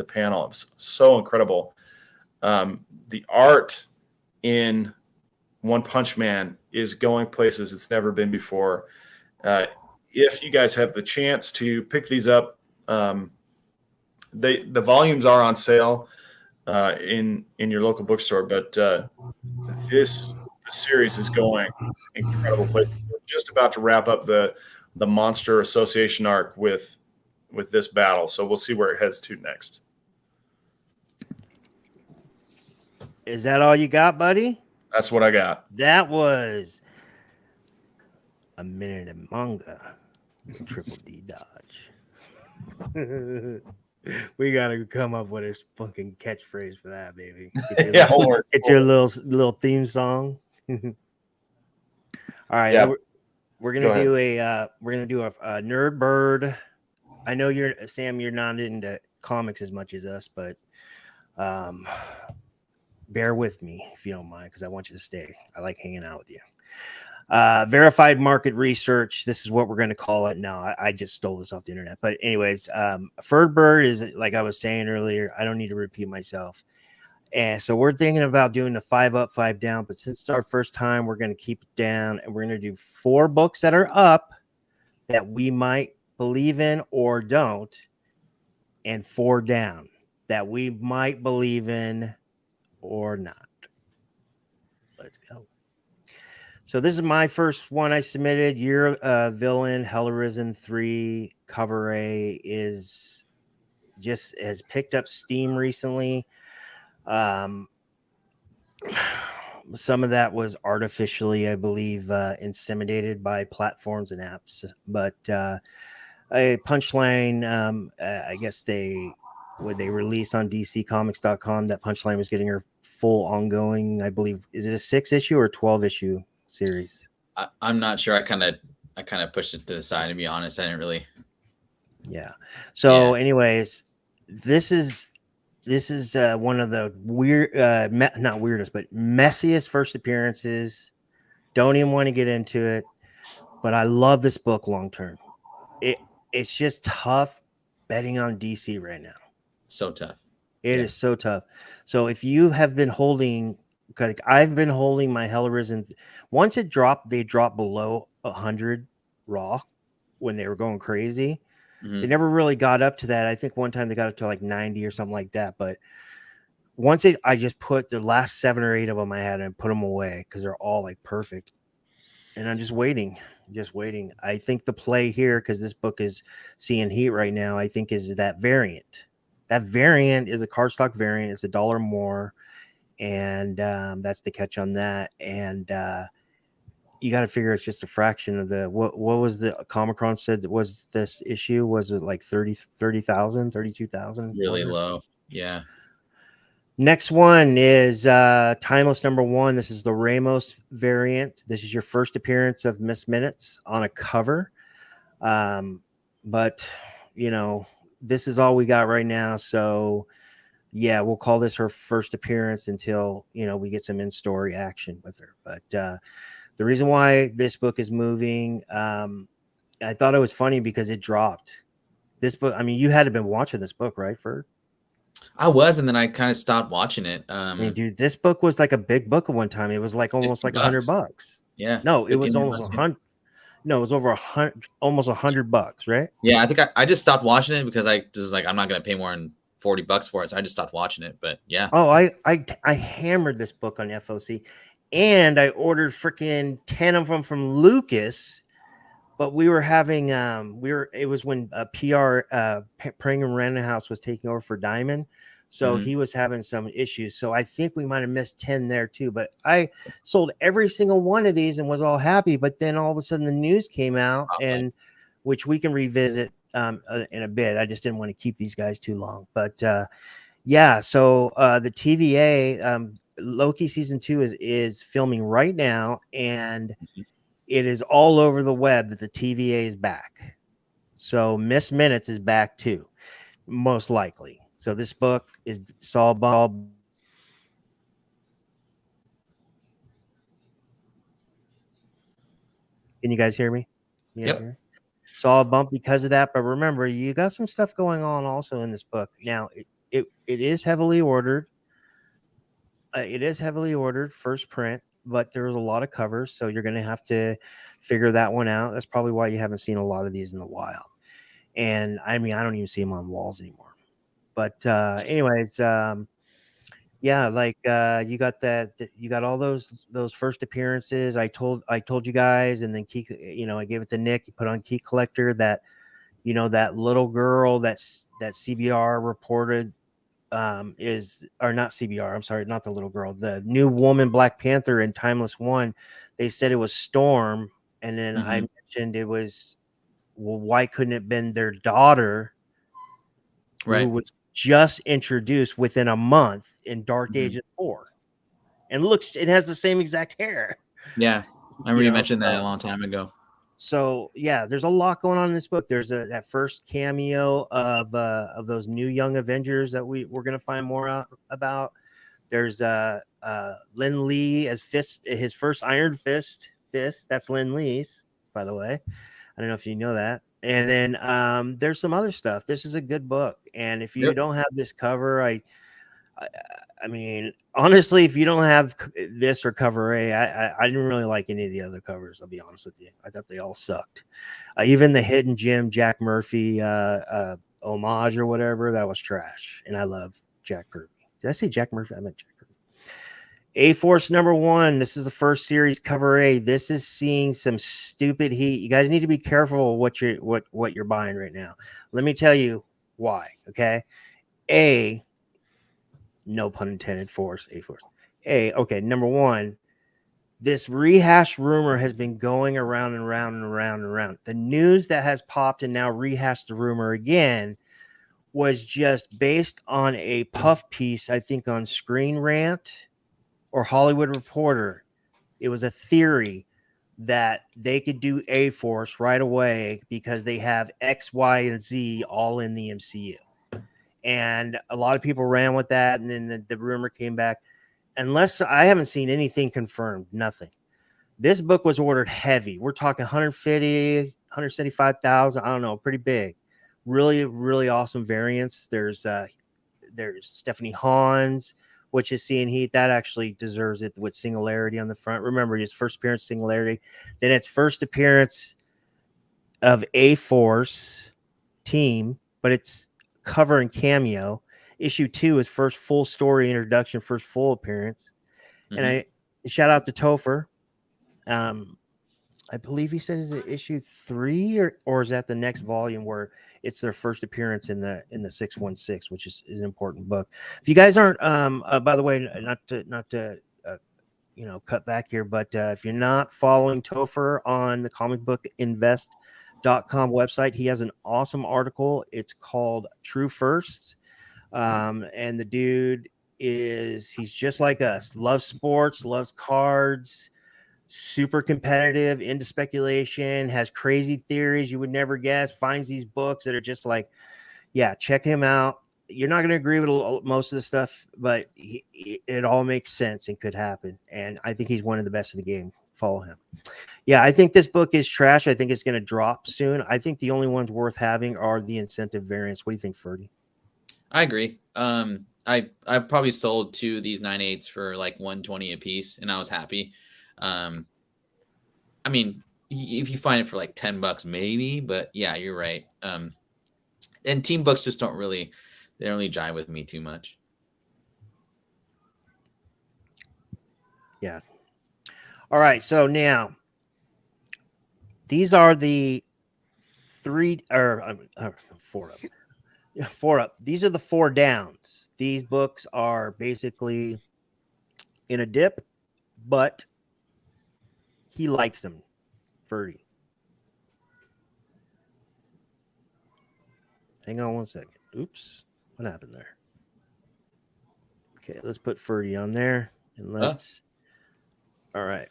panel. It was so incredible. The art in One Punch Man is going places it's never been before. If you guys have the chance to pick these up, the volumes are on sale in your local bookstore, but this series is going incredible places. We're just about to wrap up the Monster Association arc with this battle, so we'll see where it heads to next. Is that all you got, buddy? That's what I got. That was a minute of manga. Triple D Dodge. We gotta come up with a fucking catchphrase for that, baby. Get your little theme song. All right, yeah. we're gonna do a nerd bird. I know Sam, you're not into comics as much as us, but bear with me if you don't mind, because I want you to stay. I like hanging out with you. Verified market research. This is what we're going to call it. No, I just stole this off the internet. But anyways, Ferdbird is, like I was saying earlier, I don't need to repeat myself. And so we're thinking about doing the 5 up, 5 down. But since it's our first time, we're going to keep it down. And we're going to do 4 books that are up that we might believe in or don't. and 4 down that we might believe in or not. Let's go. So this is my first one I submitted. Your villain, Hell Arisen 3 cover A is just has picked up steam recently. Some of that was artificially, I believe, inseminated by platforms and apps, but a Punchline, I guess they released on DCComics.com that Punchline was getting her full ongoing, I believe, is it a 6-issue or 12-issue series? I'm not sure. I kind of pushed it to the side, to be honest. I didn't really. Yeah. So, anyways, this is one of the weird, not weirdest, but messiest first appearances. Don't even want to get into it, but I love this book long term. It's just tough betting on DC right now. So tough. It is so tough. So if you have been holding, because I've been holding my Hell Arisen, once it dropped, they dropped below 100 raw when they were going crazy. They never really got up to that. I think one time they got up to like 90 or something like that. But once I just put the last 7 or 8 of them I had and put them away because they're all like perfect. And I'm just waiting. I think the play here, because this book is seeing heat right now, I think is that variant. That variant is a cardstock variant. It's $1 more. And that's the catch on that. And you got to figure it's just a fraction of the what was the Comicron said was this issue? Was it like 30,000, 32,000? Really low. Yeah. Next one is Timeless #1. This is the Ramos variant. This is your first appearance of Miss Minutes on a cover. But you know, this is all we got right now. So yeah, we'll call this her first appearance until, you know, we get some in-story action with her. But the reason why this book is moving, I thought it was funny because it dropped. This book, I mean, you had to been watching this book, right, Ferd? I was, and then I kind of stopped watching it. I mean, dude, this book was like a big book at one time. It was like almost like $100. Yeah. No, it was almost 100. No, it was over 100, almost $100, right? Yeah, I think I just stopped watching it because I just like I'm not gonna pay more than $40 for it, so I just stopped watching it. But yeah. Oh, I hammered this book on FOC, and I ordered freaking 10 of them from Lucas. But we were having it was when PR Praying and Random House was taking over for Diamond. So he was having some issues. So I think we might have missed 10 there too. But I sold every single one of these and was all happy. But then all of a sudden the news came out, and which we can revisit in a bit. I just didn't want to keep these guys too long. But yeah, so the TVA Loki season 2 is filming right now, and it is all over the web that the TVA is back. So Miss Minutes is back too, most likely. So this book is Saul Ball. Can you guys hear me? Yep. Saw a bump because of that, but remember, you got some stuff going on also in this book. Now, it is heavily ordered. It is heavily ordered, first print, but there's a lot of covers, so you're going to have to figure that one out. That's probably why you haven't seen a lot of these in a while. And I mean, I don't even see them on walls anymore. But anyways, yeah, like you got that, you got all those first appearances. I told you guys, and then Key, you know, I gave it to Nick. He put on Key Collector that, you know, that little girl that CBR reported is, or not CBR, I'm sorry, not the little girl, the new woman Black Panther in Timeless 1. They said it was Storm, and then I mentioned it was, well, why couldn't it have been their daughter, right, who was just introduced within a month in Dark Agent 4, and it has the same exact hair. Yeah, I remember you mentioned that a long time ago. So yeah, there's a lot going on in this book. There's that first cameo of those new young Avengers that we're gonna find more out about. There's Lin Lee as his first Iron Fist. That's Lin Lee's, by the way. I don't know if you know that. And then there's some other stuff. This is a good book, and if you don't have this cover, I mean, honestly, if you don't have this or cover A, I didn't really like any of the other covers. I'll be honest with you. I thought they all sucked. Even the Hidden Gem Jack Murphy homage or whatever, that was trash. And I love Jack Kirby. Did I say Jack Murphy? I meant Jack Kirby. A-Force #1. This is the first series, cover A. This is seeing some stupid heat. You guys need to be careful what you're buying right now. Let me tell you why. Okay. A, no pun intended, Force, A-Force. Okay, #1. This rehash rumor has been going around and around and around and around. The news that has popped and now rehashed the rumor again was just based on a puff piece, I think, on Screen Rant or Hollywood Reporter. It was a theory that they could do A-Force right away because they have X, Y, and Z all in the MCU. And a lot of people ran with that, and then the rumor came back. Unless I haven't seen anything confirmed, nothing. This book was ordered heavy. We're talking 150, 175,000. I don't know, pretty big. Really, really awesome variants. There's Stephanie Hans, which is seeing heat. That actually deserves it with Singularity on the front. Remember, his first appearance, Singularity. Then its first appearance of A-Force team, but it's cover and cameo. Issue 2 is first full story introduction, first full appearance. And I shout out to Topher. I believe he said is it issue 3 or is that the next volume where it's their first appearance in the 616, which is an important book. If you guys aren't, by the way, not to cut back here, but if you're not following Topher on the comicbookinvest.com website, he has an awesome article. It's called True First. And the dude he's just like us, loves sports, loves cards, super competitive, into speculation, has crazy theories you would never guess, finds these books that are just like, yeah, check him out. You're not going to agree with most of the stuff, but it all makes sense and could happen. And I think he's one of the best in the game. Follow him. Yeah, I think this book is trash. I think it's going to drop soon. I think the only ones worth having are the incentive variants. What do you think, Ferdy? I agree. I probably sold 2 of these 9/8s for like $120 a piece, and I was happy. I mean, if you find it for like $10, maybe, but yeah, you're right. And team books just don't really jive with me too much. Yeah. All right. So now these are the 4 up. These are the 4 downs. These books are basically in a dip, but he likes them. Ferdy. Hang on one second. Oops. What happened there? Okay, let's put Ferdy on there. And let's... All right.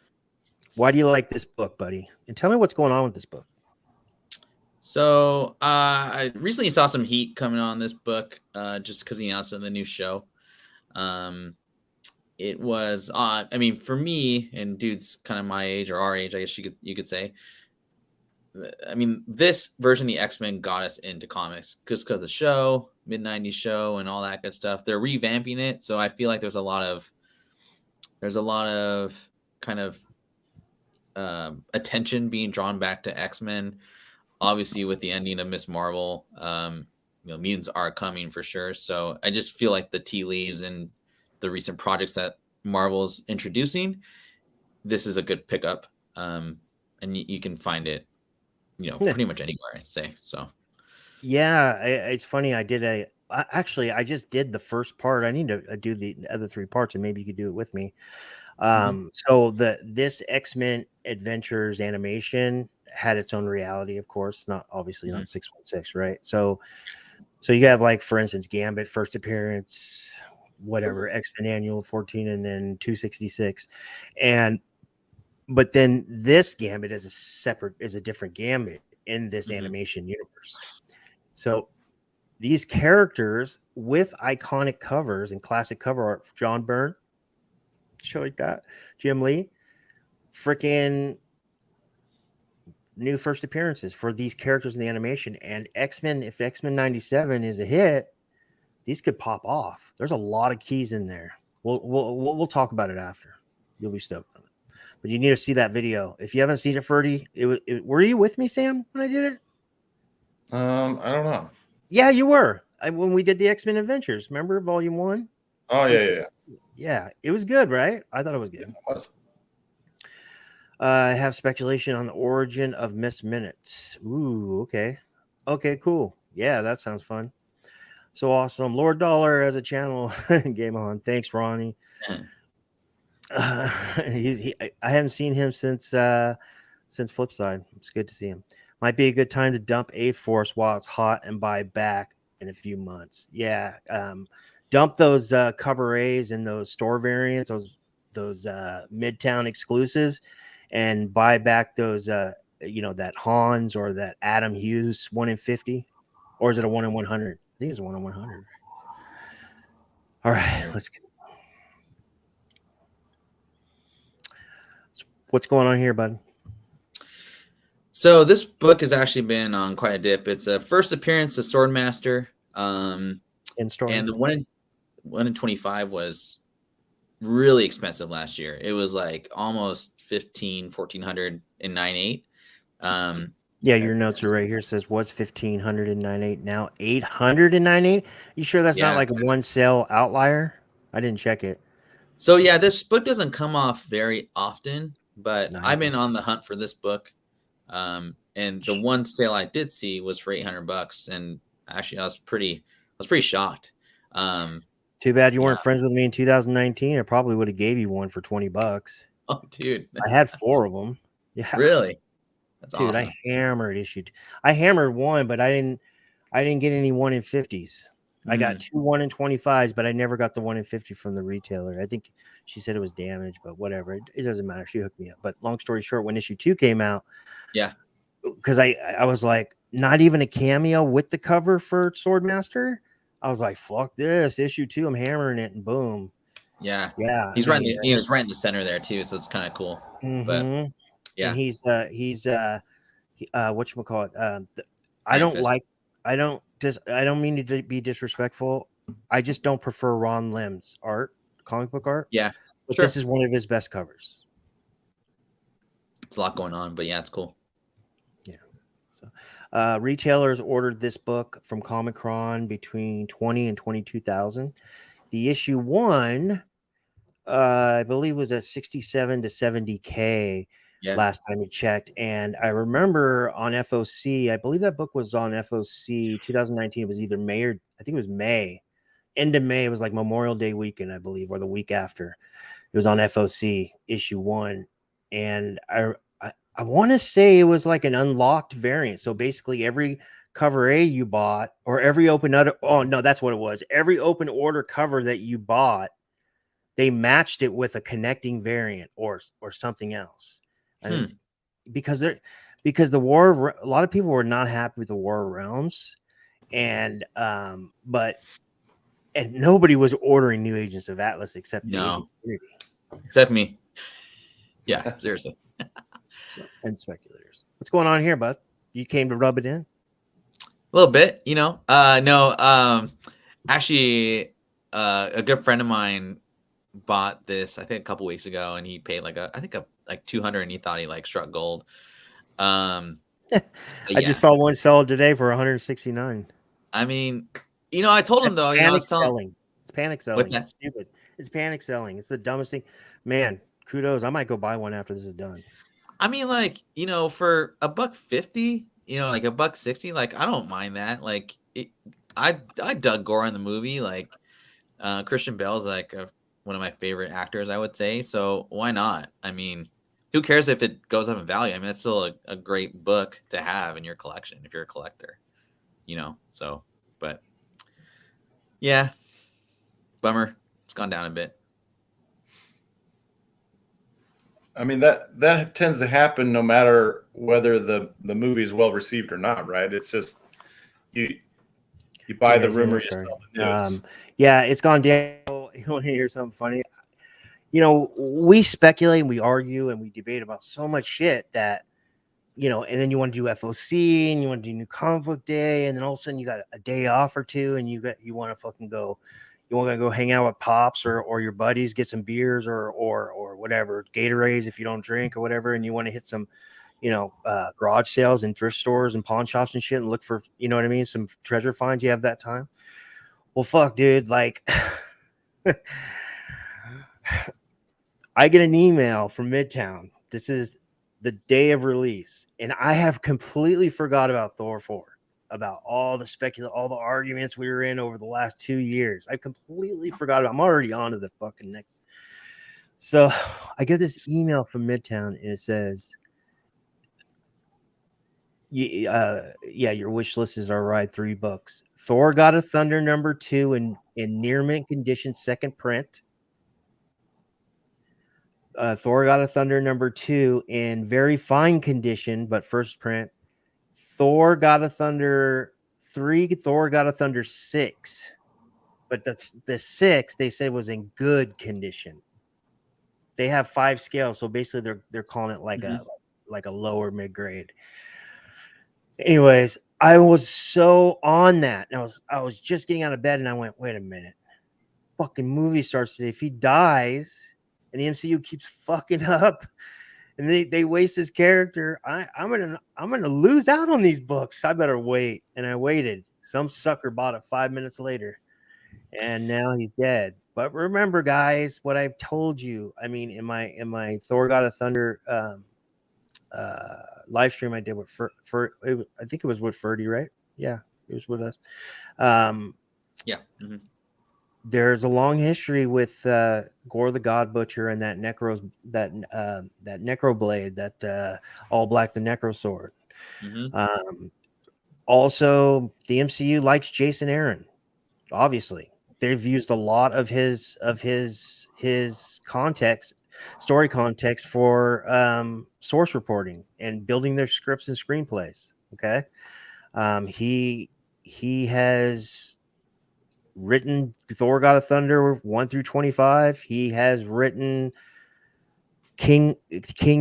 Why do you like this book, buddy? And tell me what's going on with this book. So I recently saw some heat coming on this book just because he announced it in the new show. It was I mean, for me, and dudes kind of my age or our age, I guess you could say. I mean, this version of the X-Men got us into comics just because the show, mid-90s show, and all that good stuff. They're revamping it, so I feel like there's a lot of kind of attention being drawn back to X-Men. Obviously, with the ending of Miss Marvel, mutants are coming for sure. So I just feel like the tea leaves and the recent projects that Marvel's introducing, this is a good pickup. And you can find it, pretty much anywhere, I'd say. So, yeah, it's funny. I just did the first part. I need to do the other 3 parts, and maybe you could do it with me. So this X-Men Adventures animation had its own reality, of course, not 616, right? So you have, like, for instance, Gambit first appearance, whatever, X-Men Annual 14, and then 266, but then this Gambit is a different Gambit in this animation universe. So these characters with iconic covers and classic cover art, John Byrne, show like that, Jim Lee, freaking new first appearances for these characters in the animation. And X-Men, if X-Men 97 is a hit, these could pop off. There's a lot of keys in there. We'll talk about it after. You'll be stoked on it. But you need to see that video. If you haven't seen it, Ferdy, were you with me, Sam, when I did it? I don't know. Yeah, you were. When we did the X-Men Adventures, remember Volume 1? Oh yeah. Yeah, it was good, right? I thought it was Yeah, good. it was. I have speculation on the origin of Miss Minutes. Ooh, okay. Okay, cool. Yeah, that sounds fun. So awesome. Lord Dollar as a channel. Game on. Thanks, Ronnie. I haven't seen him since Flipside. It's good to see him. Might be a good time to dump A Force while it's hot and buy back in a few months. Yeah. Dump those cover A's and those store variants, those Midtown exclusives, and buy back those that Hans or that Adam Hughes 1 in 50. Or is it a 1 in 100? I think it's a 1 in 100. All right, what's going on here, bud? So this book has actually been on quite a dip. It's a first appearance of Swordmaster. In story. And the 1 in 25 was really expensive last year. It was like almost 1,400 in 9.8. Yeah, your notes are right here. It says was 1,509.8, now 809.8. You sure that's not like a one sale outlier? I didn't check it. So yeah, this book doesn't come off very often, but No, I've been on the hunt for this book. And the one sale I did see was for $800, and actually I was pretty shocked. Too bad you weren't friends with me in 2019. I probably would have gave you one for $20. Oh, dude, I had 4 of them. Yeah, really. That's dude, awesome. I hammered one, but I didn't get any 1 in 50s. I got 2 1 in 25s, but I never got the 1 in 50 from the retailer. I think she said it was damaged, but whatever. It doesn't matter. She hooked me up. But long story short, when issue 2 came out, yeah, because I was like, not even a cameo with the cover for Swordmaster. I was like, fuck this. Issue 2, I'm hammering it, and boom. Yeah. Yeah. He's right in the center there too, so it's kind of cool. Mm-hmm. But yeah. And he's whatchamacallit? I don't mean to be disrespectful. I just don't prefer Ron Lim's art, comic book art. Yeah. But this is one of his best covers. It's a lot going on, but yeah, it's cool. Yeah. So, retailers ordered this book from Comic-Con between 20 and 22,000. The issue 1, I believe, was at 67 to 70K last time we checked. And I remember on FOC, I believe that book was on FOC 2019. It was either May or I think it was May. End of May. It was like Memorial Day weekend, I believe, or the week after. It was on FOC issue 1. And I want to say it was like an unlocked variant. So basically every cover A you bought, or every open order, oh no, that's what it was. Every open order cover that you bought, they matched it with a connecting variant or something else. Because the War, a lot of people were not happy with the War of Realms, and nobody was ordering New Agents of Atlas except the Asian community. Except me. Yeah, seriously. And speculators. What's going on here, bud? You came to rub it in? A little bit, no. Actually, a good friend of mine bought this, I think, a couple weeks ago, and he paid like 200, and he thought he like struck gold. I just saw one sell today for 169. I mean, I told him though, panic selling. It's panic selling. What's that? It's stupid. It's panic selling. It's the dumbest thing. Man, kudos. I might go buy one after this is done. I mean, like, for $1.50, like $1.60, like, I don't mind that. Like, I dug Gore in the movie. Like, Christian Bale's like one of my favorite actors, I would say. So why not? I mean, who cares if it goes up in value? I mean, it's still a great book to have in your collection if you're a collector, So, but yeah, bummer. It's gone down a bit. I mean, that tends to happen no matter whether the movie is well received or not, right? It's just you buy the rumor, you sell the news. Yeah, it's gone down. You want to hear something funny? We speculate and we argue and we debate about so much shit that, and then you want to do FOC and you want to do New Comic Book Day, and then all of a sudden you got a day off or two, and you want to fucking go. You want to go hang out with Pops or your buddies, get some beers or whatever, Gatorades if you don't drink or whatever, and you want to hit some garage sales and thrift stores and pawn shops and shit and look for, you know what I mean, some treasure finds. You have that time. Well, fuck, dude. Like, I get an email from Midtown. This is the day of release, and I have completely forgot about Thor 4, about all the all the arguments we were in over the last 2 years. I completely forgot about. I'm already on to the fucking next. So I get this email from Midtown, and it says, yeah, your wish list is all right. $3. Thor God of Thunder #2 in near mint condition, second print. Thor God of Thunder #2 in very fine condition, but first print. Thor God of Thunder 3, Thor God of Thunder 6. But that's the 6 they said was in good condition. They have 5 scales, so basically they're calling it like a lower mid grade. Anyways, I was so on that. And I was just getting out of bed and I went, wait a minute. Fucking movie starts today. If he dies and the MCU keeps fucking up and they waste his character, I'm gonna lose out on these books. I better wait. And I waited. Some sucker bought it 5 minutes later, and now he's dead. But remember, guys, what I've told you. I mean, in my Thor God of Thunder live stream I did with I think it was with Ferdy, right? Yeah, it was with us. Yeah. Mm-hmm. There's a long history with Gore the God Butcher and that necro blade, that all black the necro sword. Mm-hmm. Also, the MCU likes Jason Aaron. Obviously, they've used a lot of his context, story context for source reporting and building their scripts and screenplays. Okay, he has written Thor God of Thunder 1 through 25. He has written King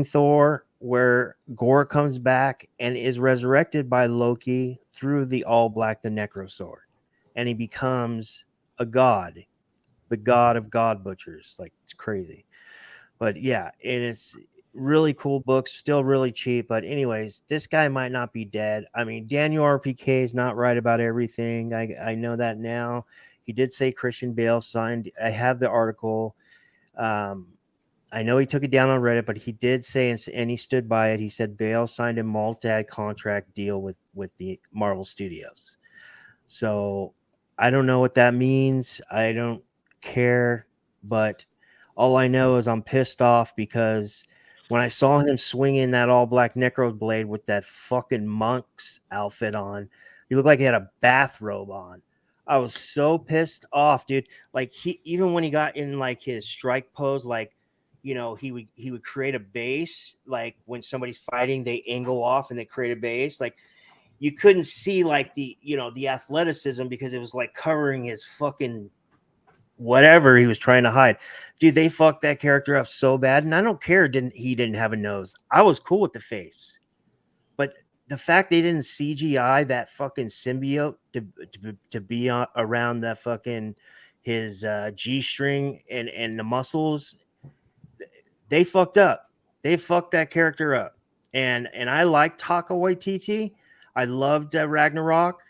Thor, where Gore comes back and is resurrected by Loki through the all black the necro sword, and he becomes a god, the god of god butchers. Like, it's crazy. But yeah, and it's really cool books, still really cheap. But anyways, this guy might not be dead. I mean, Daniel RPK is not right about everything. I know that now. He did say Christian Bale signed. I have the article. I know he took it down on Reddit, but he did say, and he stood by it. He said Bale signed a multi-contract deal with the Marvel Studios. So I don't know what that means. I don't care, but all I know is I'm pissed off because when I saw him swinging that all black necro blade with that fucking monk's outfit on, he looked like he had a bathrobe on. I was so pissed off, dude. Like, even when he got in like his strike pose, like, he would create a base. Like, when somebody's fighting, they angle off and they create a base. Like, you couldn't see like the athleticism because it was like covering his fucking whatever he was trying to hide. Dude, they fucked that character up so bad, and I don't care. He didn't have a nose. I was cool with the face, but the fact they didn't CGI that fucking symbiote to be around that fucking his G-string and the muscles, they fucked up. They fucked that character up. And I like Taika Waititi. I loved Ragnarok,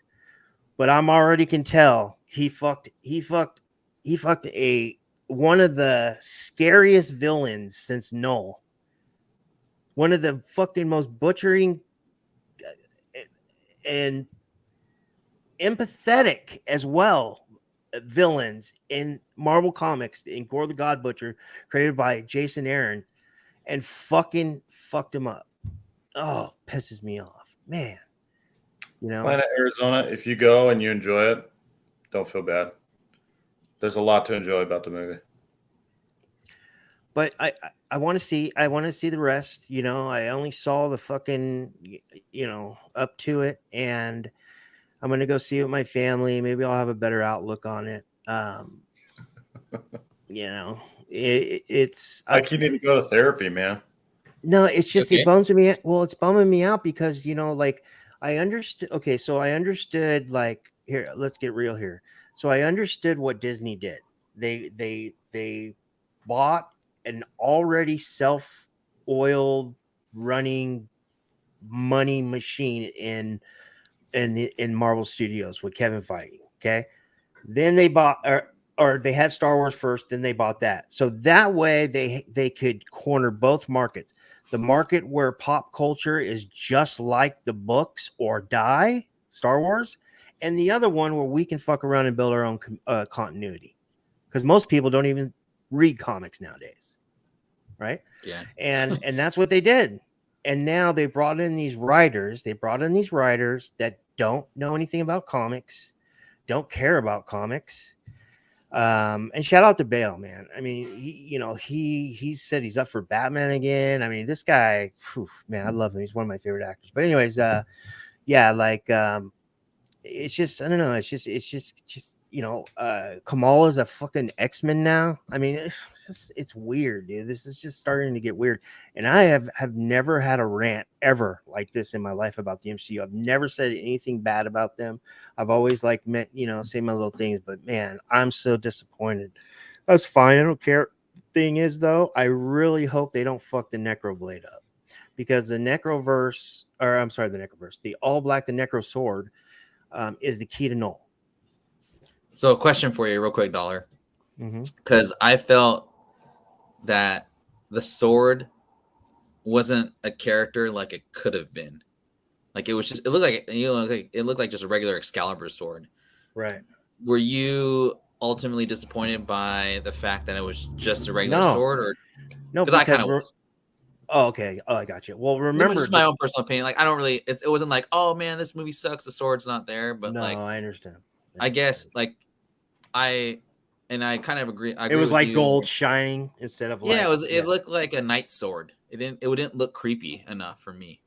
but I'm already can tell he fucked one of the scariest villains since Null. One of the fucking most butchering and empathetic as well villains in Marvel Comics, in Gore the God Butcher, created by Jason Aaron, and fucking fucked him up. Oh, pisses me off, man. Planet Arizona, if you go and you enjoy it, don't feel bad. There's a lot to enjoy about the movie. But I want to see the rest. I only saw the fucking up to it, and I'm gonna go see it with my family. Maybe I'll have a better outlook on it. It's like you need to go to therapy, man. No, it's just Okay. it bums me. Well, it's bumming me out because like I understood. Okay, so I understood. Like, here, let's get real here. So I understood what Disney did. They bought an already self-oiled running money machine in Marvel Studios with Kevin Feige. Okay, then they bought or they had Star Wars first, then they bought that. So that way they could corner both markets. The market where pop culture is just like the books or die, Star Wars, and the other one where we can fuck around and build our own continuity. Because most people don't even read comics nowadays, right? Yeah. And that's what they did. And now they brought in these writers. They brought in these writers that don't know anything about comics, don't care about comics. And shout out to Bale, man. I mean, he said he's up for Batman again. I mean, this guy, whew, man, I love him. He's one of my favorite actors. But anyways, yeah, like it's just I don't know. It's just Kamala's a fucking X-Men now. I mean, it's weird, dude. This is just starting to get weird. And I have never had a rant ever like this in my life about the MCU. I've never said anything bad about them. I've always like meant, say my little things, but man, I'm so disappointed. That's fine. I don't care. Thing is though, I really hope they don't fuck the Necroblade up. Because the Necroverse, or I'm sorry, the Necroverse, the all black, the Necro sword is the key to Null. So a question for you real quick, Dollar. Mm-hmm. Because I felt that the sword wasn't a character like it could have been. Like it was just, it looked like just a regular Excalibur sword. Right. Were you ultimately disappointed by the fact that it was just a regular No. sword, or No, because I kind of was? Oh, okay. Oh, I got you. Well, It remember, was just my own personal opinion. Like I don't really, it wasn't like, oh man, this movie sucks. The sword's not there. But no, like, I understand. I guess like I kind of agree. I It agree was with like you. gold shining instead of Yeah, like it looked like a knight sword. It didn't look creepy enough for me.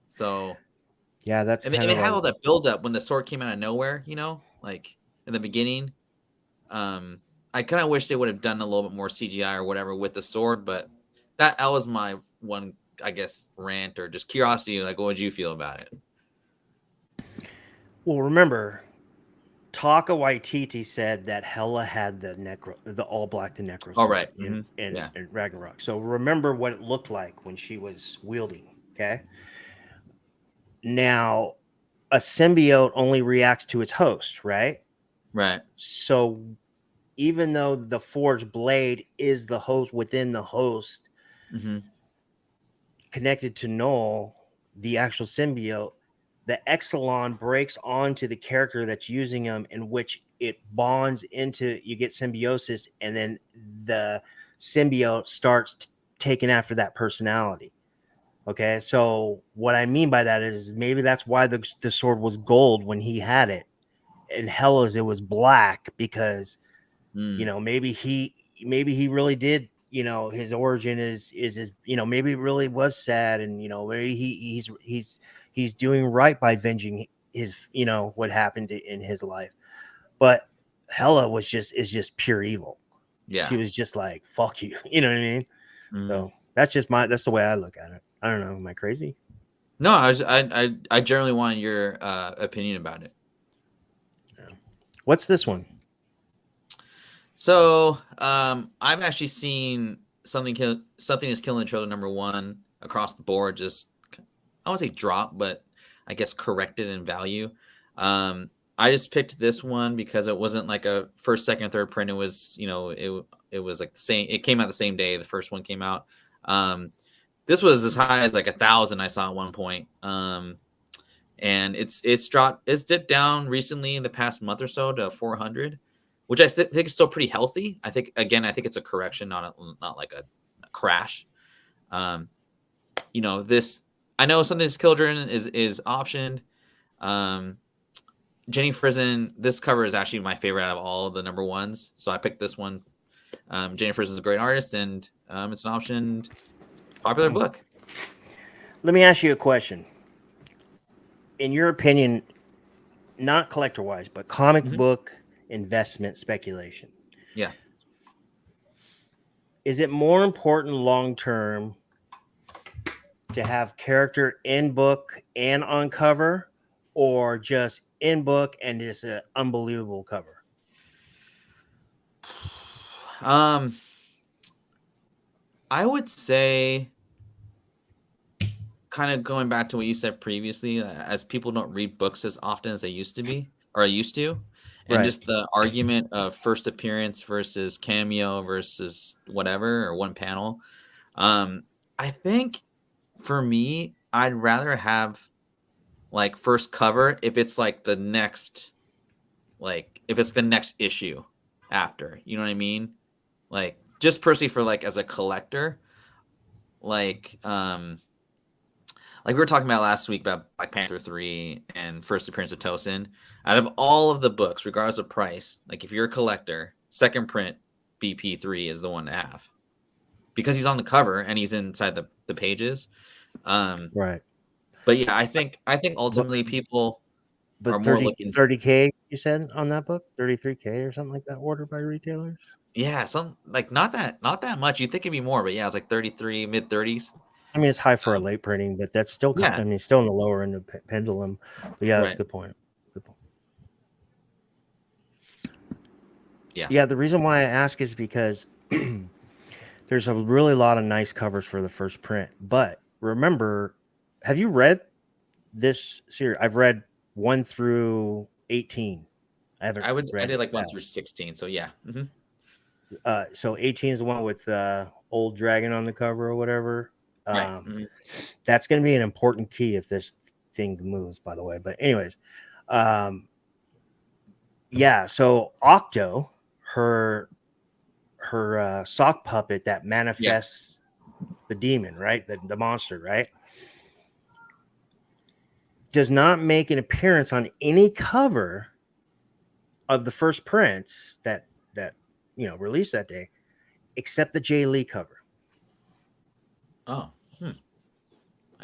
So yeah, that's and kind they of had all that build up when the sword came out of nowhere, like in the beginning. I kind of wish they would have done a little bit more CGI or whatever with the sword, but that was my one, I guess, rant or just curiosity. Like, what would you feel about it? Well, remember, Taika Waititi said that Hela had the all black, the Necro Oh, sword right. in Ragnarok. So remember what it looked like when she was wielding. Okay. Now, a symbiote only reacts to its host, right? Right. So even though the forged blade is the host within the host connected to Null, the actual symbiote, the Exelon breaks onto the character that's using them, in which it bonds into, you get symbiosis, and then the symbiote starts taking after that personality. Okay, so what I mean by that is maybe that's why the sword was gold when he had it, and Hela's it was black because maybe he really did, his origin is his, maybe it really was sad, and maybe he's doing right by avenging his, what happened in his life. But Hela is just pure evil. Yeah. She was just like, fuck you. You know what I mean? So that's the way I look at it. I don't know. Am I crazy? No, I generally wanted your opinion about it. Yeah. What's this one? So, I've actually seen something is killing the trailer #1 across the board. Just I won't say drop, but I guess corrected in value. I just picked this one because it wasn't like a first, second, or third print. It was, it was like the same. It came out the same day the first one came out. This was as high as like 1,000 I saw at one point. And it's dipped down recently in the past month or so to 400, which I think is still pretty healthy. I think it's a correction, not like a crash. This, I know Something's Children is optioned. Jenny Frison, this cover is actually my favorite out of all of the #1s, so I picked this one. Jenny Frison is a great artist, and it's an optioned popular book. Let me ask you a question. In your opinion, not collector wise, but comic book investment speculation. Yeah. Is it more important long term to have character in book and on cover, or just in book and just an unbelievable cover? I would say kind of going back to what you said previously, as people don't read books as often as they used to be or used to, and Right. just the argument of first appearance versus cameo versus whatever or one panel. I think for me, I'd rather have like first cover if it's like the next, like if it's the next issue after, you know what I mean? Like just personally for like as a collector, like we were talking about last week about Black Panther 3 and first appearance of Tosin. Out of all of the books, regardless of price, like if you're a collector, second print BP3 is the one to have because he's on the cover and he's inside the pages. Right. But yeah, I think ultimately people are But more looking. 30K you said on that book, 33K or something like that, ordered by retailers. Yeah, some like not that much. You'd think it'd be more, but yeah, it's like 33, mid 30s. I mean, it's high for a late printing, but that's still, Yeah. I mean, still in the lower end of pendulum. But yeah, that's a Right. good point. Good point. Yeah. Yeah, the reason why I ask is because there's a really lot of nice covers for the first print. But remember, have you read this series? I've read 1 through 18. I haven't. I did like 1 past. through 16. So yeah. Mm-hmm. So 18 is the one with old dragon on the cover or whatever. Right. Mm-hmm. That's going to be an important key if this thing moves, by the way. But anyways, yeah. So Octo, her sock puppet that manifests the demon, right? The monster, right? Does not make an appearance on any cover of the first prints that released that day, except the Jay Lee cover. Oh, I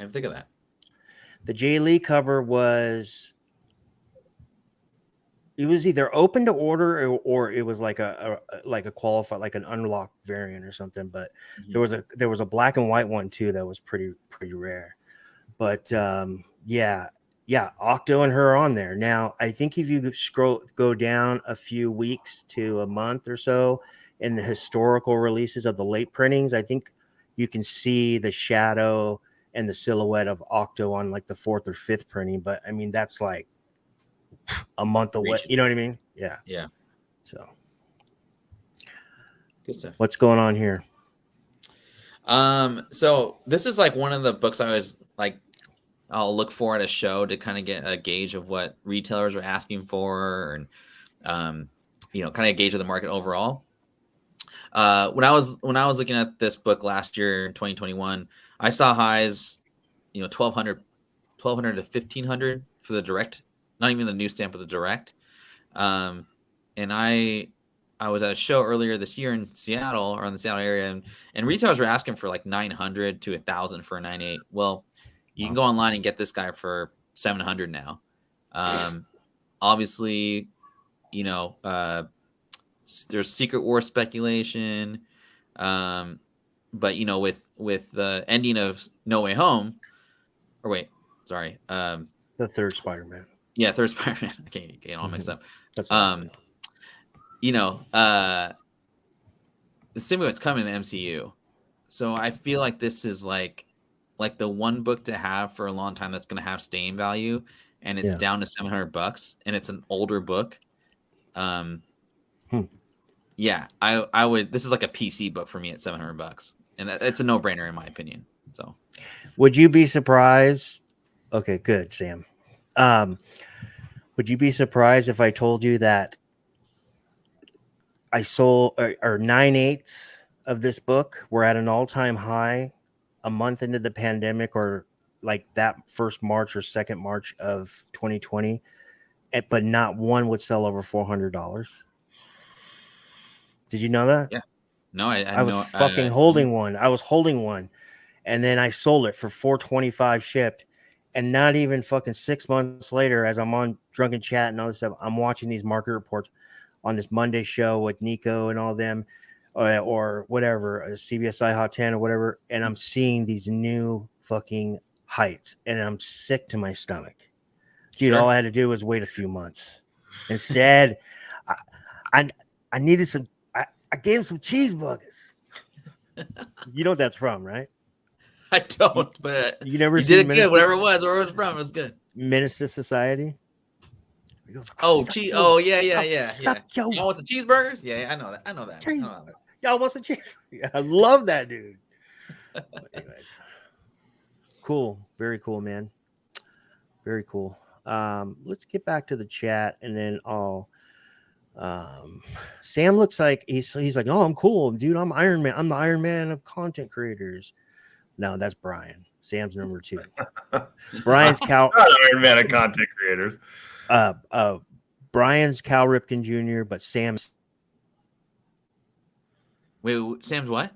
didn't think of that. The Jay Lee cover was either open to order or it was like a qualified, like an unlocked variant or something. But there was a black and white one too that was pretty rare. But yeah, Octo and her on there. Now I think if you go down a few weeks to a month or so in the historical releases of the late printings, I think you can see the shadow and the silhouette of Octo on like the 4th or 5th printing. But I mean, that's like a month away. You know what I mean? Yeah. Yeah. So good stuff. What's going on here? So this is like one of the books I was like, I'll look for at a show to kind of get a gauge of what retailers are asking for and, kind of gauge of the market overall. When I was looking at this book last year, 2021, I saw highs, 1,200 to 1,500 for the direct, not even the newsstand, but the direct. And I was at a show earlier this year in Seattle or in the Seattle area, and retailers were asking for like 900 to 1,000 for a 9.8. Well, you can go online and get this guy for 700 now. Obviously, there's Secret War speculation, but with the ending of No Way Home, or wait, sorry, the third Spider-Man. Yeah, third Spider-Man. I can't get all mixed up. That's the symbiote's coming in the MCU, so I feel like this is like the one book to have for a long time that's going to have staying value, and it's down to $700, and it's an older book. Yeah, I would. This is like a PC book for me at $700, and it's a no-brainer in my opinion. So, would you be surprised? Okay, good, Sam. Would you be surprised if I told you that I sold or 9/8 of this book were at an all-time high a month into the pandemic, or like that first March or second March of 2020, but not one would sell over $400? Did you know that? Yeah. No, I was holding one. I was holding one, and then I sold it for $425 shipped. And not even fucking 6 months later, as I'm on Drunken Chat and all this stuff, I'm watching these market reports on this Monday show with Nico and all them, or whatever, CBSI Hot 10 or whatever, and I'm seeing these new fucking heights, and I'm sick to my stomach. Dude, all I had to do was wait a few months. Instead, I needed some. I gave him some cheeseburgers. You know what that's from, right? I don't, but You never you seen did it Menace good. to- Whatever it was, where it was from, it was good. Menace to Society? He goes, Oh, "Suck gee, your- oh yeah, I'll suck your Y'all want the cheeseburgers? Yeah, I know that. I know that. cheese. Y'all want some cheese?" Yeah, I love that dude. But anyways, cool, very cool, man. Very cool. Let's get back to the chat, and then I'll. Sam looks like he's like, "Oh, I'm cool, dude. I'm Iron Man. I'm the Iron Man of content creators." No, that's Brian. Sam's number 2. Brian's Cal. Not Iron Man of content creators. Brian's Cal Ripken Jr., but Sam's. Wait, Sam's what?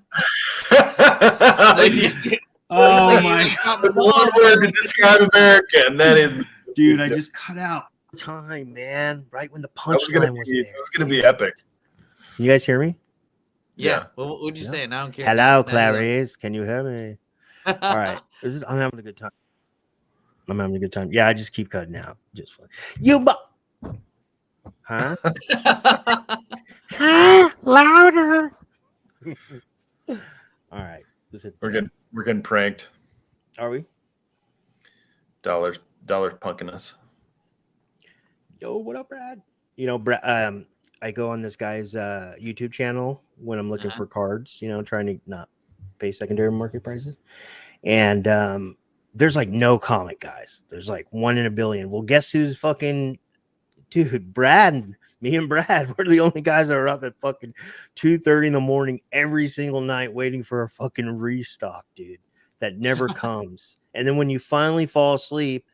Oh my There's one word to describe America, and that is dude! I just cut out time, man. Right when the punchline was there. It was gonna be epic. Can you guys hear me? Yeah. What would you say? And I don't care. Hello, Now- Clarice. Can you hear me? All right. I'm having a good time. I'm having a good time. Yeah, I just keep cutting out. Just fun. Huh? Louder. All right. We're getting pranked. Are we? Dollars punking us. Yo, what up, Brad? You know, Brad. I go on this guy's YouTube channel when I'm looking for cards. You know, trying to not pay secondary market prices. And there's like no comic guys. There's like 1 in a billion. Well, guess who's fucking dude? Brad. Me and Brad, we're the only guys that are up at fucking 2:30 in the morning every single night waiting for a fucking restock, dude. That never comes. And then when you finally fall asleep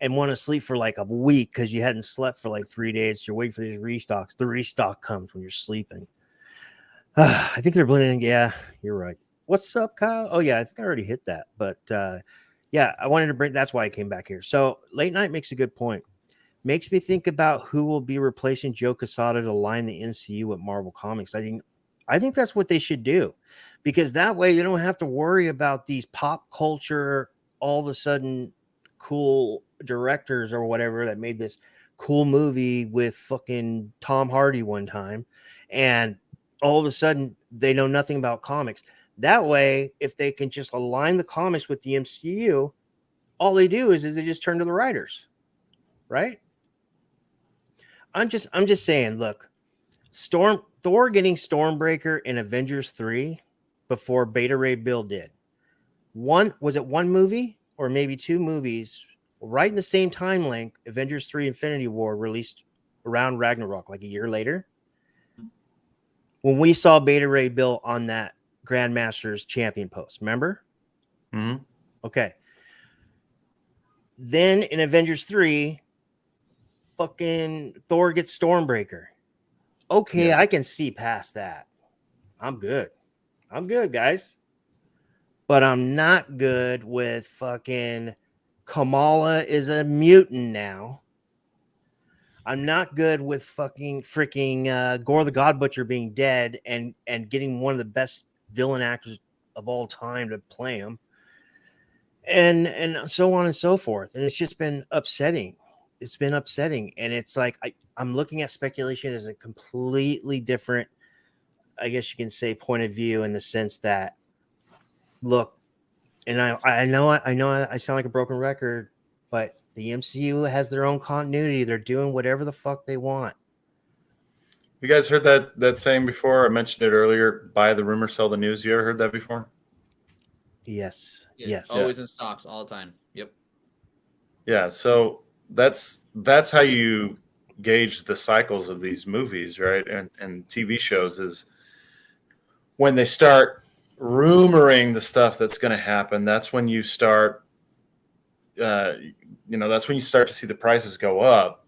and want to sleep for like a week because you hadn't slept for like 3 days, you're waiting for these restocks. The restock comes when you're sleeping. I think they're blending. Yeah, you're right. What's up, Kyle? Oh, yeah, I think I already hit that. But yeah, I wanted to bring, that's why I came back here. So late night makes a good point. Makes me think about who will be replacing Joe Quesada to line the MCU with Marvel Comics. I think that's what they should do, because that way they don't have to worry about these pop culture, all of a sudden cool directors or whatever that made this cool movie with fucking Tom Hardy one time, and all of a sudden they know nothing about comics. That way, if they can just align the comics with the MCU, all they do is they just turn to the writers, right? I'm just saying, look, Thor getting Stormbreaker in Avengers 3 before Beta Ray Bill did. One movie or maybe 2 movies right in the same time length? Avengers 3 Infinity War released around Ragnarok, like a year later. When we saw Beta Ray Bill on that Grandmaster's champion post, remember? Mm-hmm. Okay. Then in Avengers 3, fucking Thor gets Stormbreaker. Okay, yeah. I can see past that. I'm good, guys. But I'm not good with fucking Kamala is a mutant now. I'm not good with freaking Gore the God Butcher being dead and getting one of the best villain actors of all time to play him. And so on and so forth. And it's just been upsetting. It's been upsetting. And it's like I'm looking at speculation as a completely different, I guess you can say, point of view, in the sense that, look, and I know I sound like a broken record, but the MCU has their own continuity. They're doing whatever the fuck they want. You guys heard that saying before? I mentioned it earlier. Buy the rumor, sell the news. You ever heard that before? Yes. Always in stocks all the time. Yep. Yeah. So that's how you gauge the cycles of these movies, right? And TV shows is when they start rumoring the stuff that's going to happen. That's when you start, that's when you start to see the prices go up.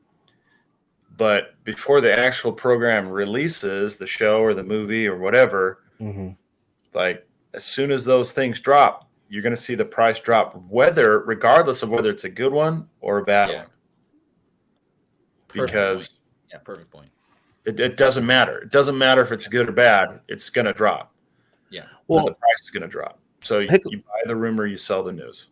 But before the actual program releases, the show or the movie or whatever, like as soon as those things drop, you're going to see the price drop, regardless of whether it's a good one or a bad one. Because perfect point. It doesn't matter. It doesn't matter if it's good or bad. It's going to drop. Yeah. Well, the price is going to drop. So you buy the rumor, you sell the news.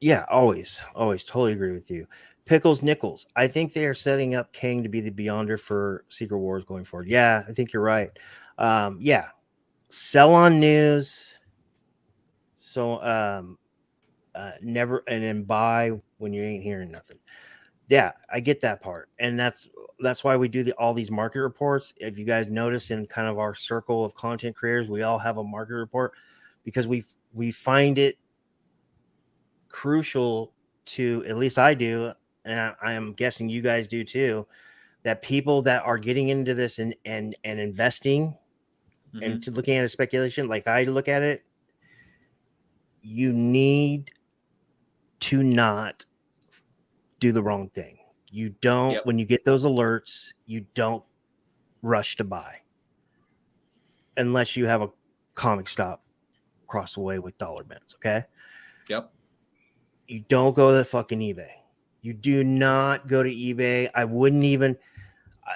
Yeah, always. Totally agree with you. Pickles Nichols. I think they are setting up Kang to be the Beyonder for Secret Wars going forward. Yeah, I think you're right. Yeah. Sell on news. So never, and then buy when you ain't hearing nothing. Yeah, I get that part, and that's why we do all these market reports. If you guys notice in kind of our circle of content creators, we all have a market report because we find it crucial to, at least I do, and I am guessing you guys do too, that people that are getting into this and investing and to looking at a speculation like I look at it, you need to not do the wrong thing. You don't, when you get those alerts, you don't rush to buy unless you have a comic stop across the way with dollar bins. Okay. Yep. You don't go to fucking eBay. You do not go to eBay. I wouldn't even,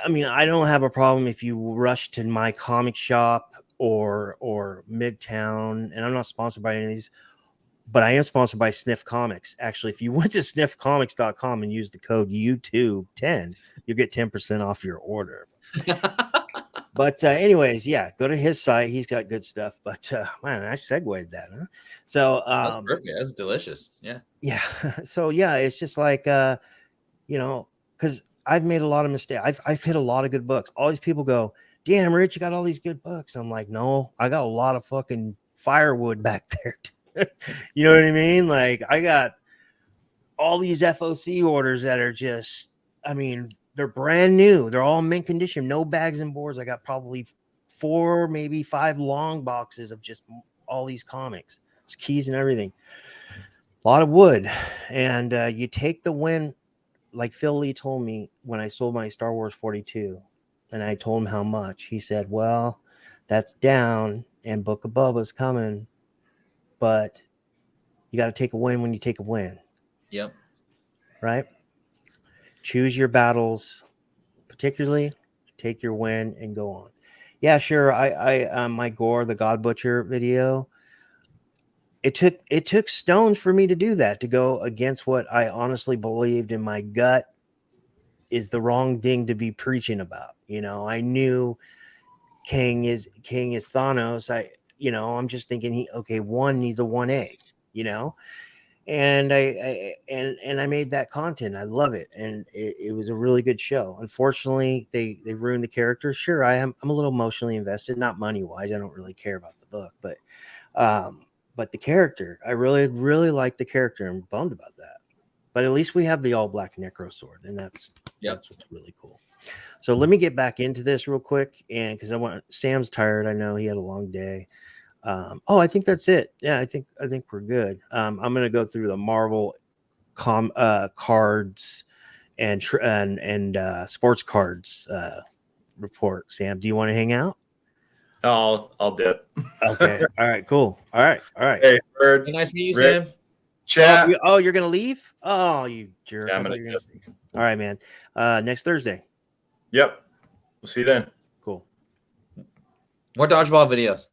I mean, I don't have a problem if you rush to my comic shop or Midtown, and I'm not sponsored by any of these, but I am sponsored by Sniff Comics. Actually, if you went to sniffcomics.com and use the code YouTube10, you'll get 10% off your order. But anyways, yeah, go to his site. He's got good stuff. But man, I segued that, huh? So that's perfect. That's delicious. Yeah. Yeah. So yeah, it's just like you know, because I've made a lot of mistakes. I've hit a lot of good books. All these people go, "Damn, Rich, you got all these good books." I'm like, no, I got a lot of fucking firewood back there. You know what I mean? Like, I got all these FOC orders that are just, I mean, they're brand new. They're all mint condition, no bags and boards. I got probably 4, maybe 5 long boxes of just all these comics, it's keys and everything. A lot of wood. And you take the win, like Phil Lee told me when I sold my Star Wars 42, and I told him how much. He said, well, that's down and Book of Boba's coming, but you got to take a win when you take a win. Yep. Right? Choose your battles, particularly take your win and go on. Yeah, sure. I my Gore the God Butcher video, it took stones for me to do that, to go against what I honestly believed in my gut is the wrong thing to be preaching about. You know, I knew King is Thanos. I'm just thinking one needs a 1A, you know. And I made that content. I love it, and it was a really good show. Unfortunately, they ruined the character. Sure, I'm a little emotionally invested, not money wise. I don't really care about the book, but the character, I really like the character. I'm bummed about that. But at least we have the all black Necro sword, and that's what's really cool. So let me get back into this real quick, and because Sam's tired. I know he had a long day. I think that's it. Yeah, I think we're good. I'm gonna go through the Marvel cards and sports cards report. Sam, do you want to hang out? I'll dip. Okay. All right. Cool. All right. Hey, Bird. Nice to meet you, Rick, Sam. Chat. You're gonna leave? Oh, you jerk. Yeah, all right, man. Next Thursday. Yep. We'll see you then. Cool. More dodgeball videos.